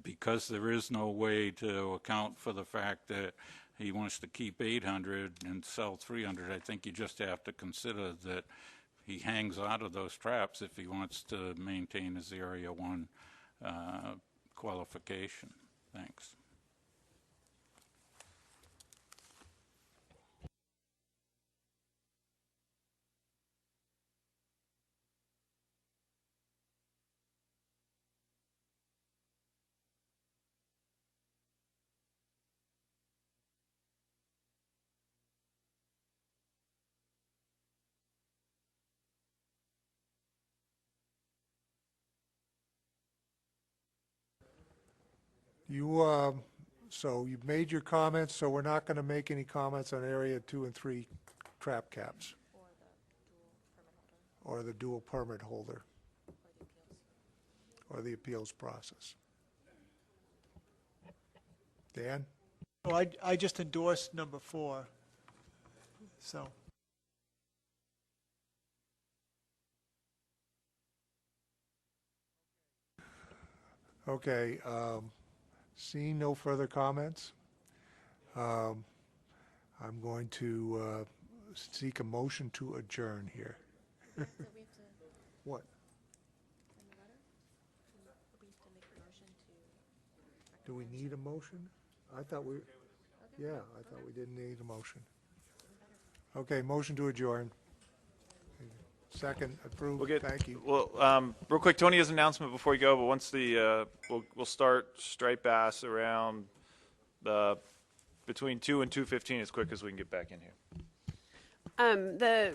because there is no way to account for the fact that he wants to keep 800 and sell 300, I think you just have to consider that he hangs out of those traps if he wants to maintain his Area 1 qualification. Thanks. So you've made your comments, so we're not going to make any comments on Area 2 and 3 trap caps? Or the dual permit holder? Or the appeals process? Dan? Well, I just endorsed number 4, so. Okay, seeing no further comments, I'm going to seek a motion to adjourn here. What? Do we need a motion? I thought we, yeah, I thought we didn't need a motion. Okay, motion to adjourn. Second, approved. Thank you. Well, real quick, Tony has an announcement before you go, but once the we'll start striped bass around between 2 and 2:15 as quick as we can get back in here. The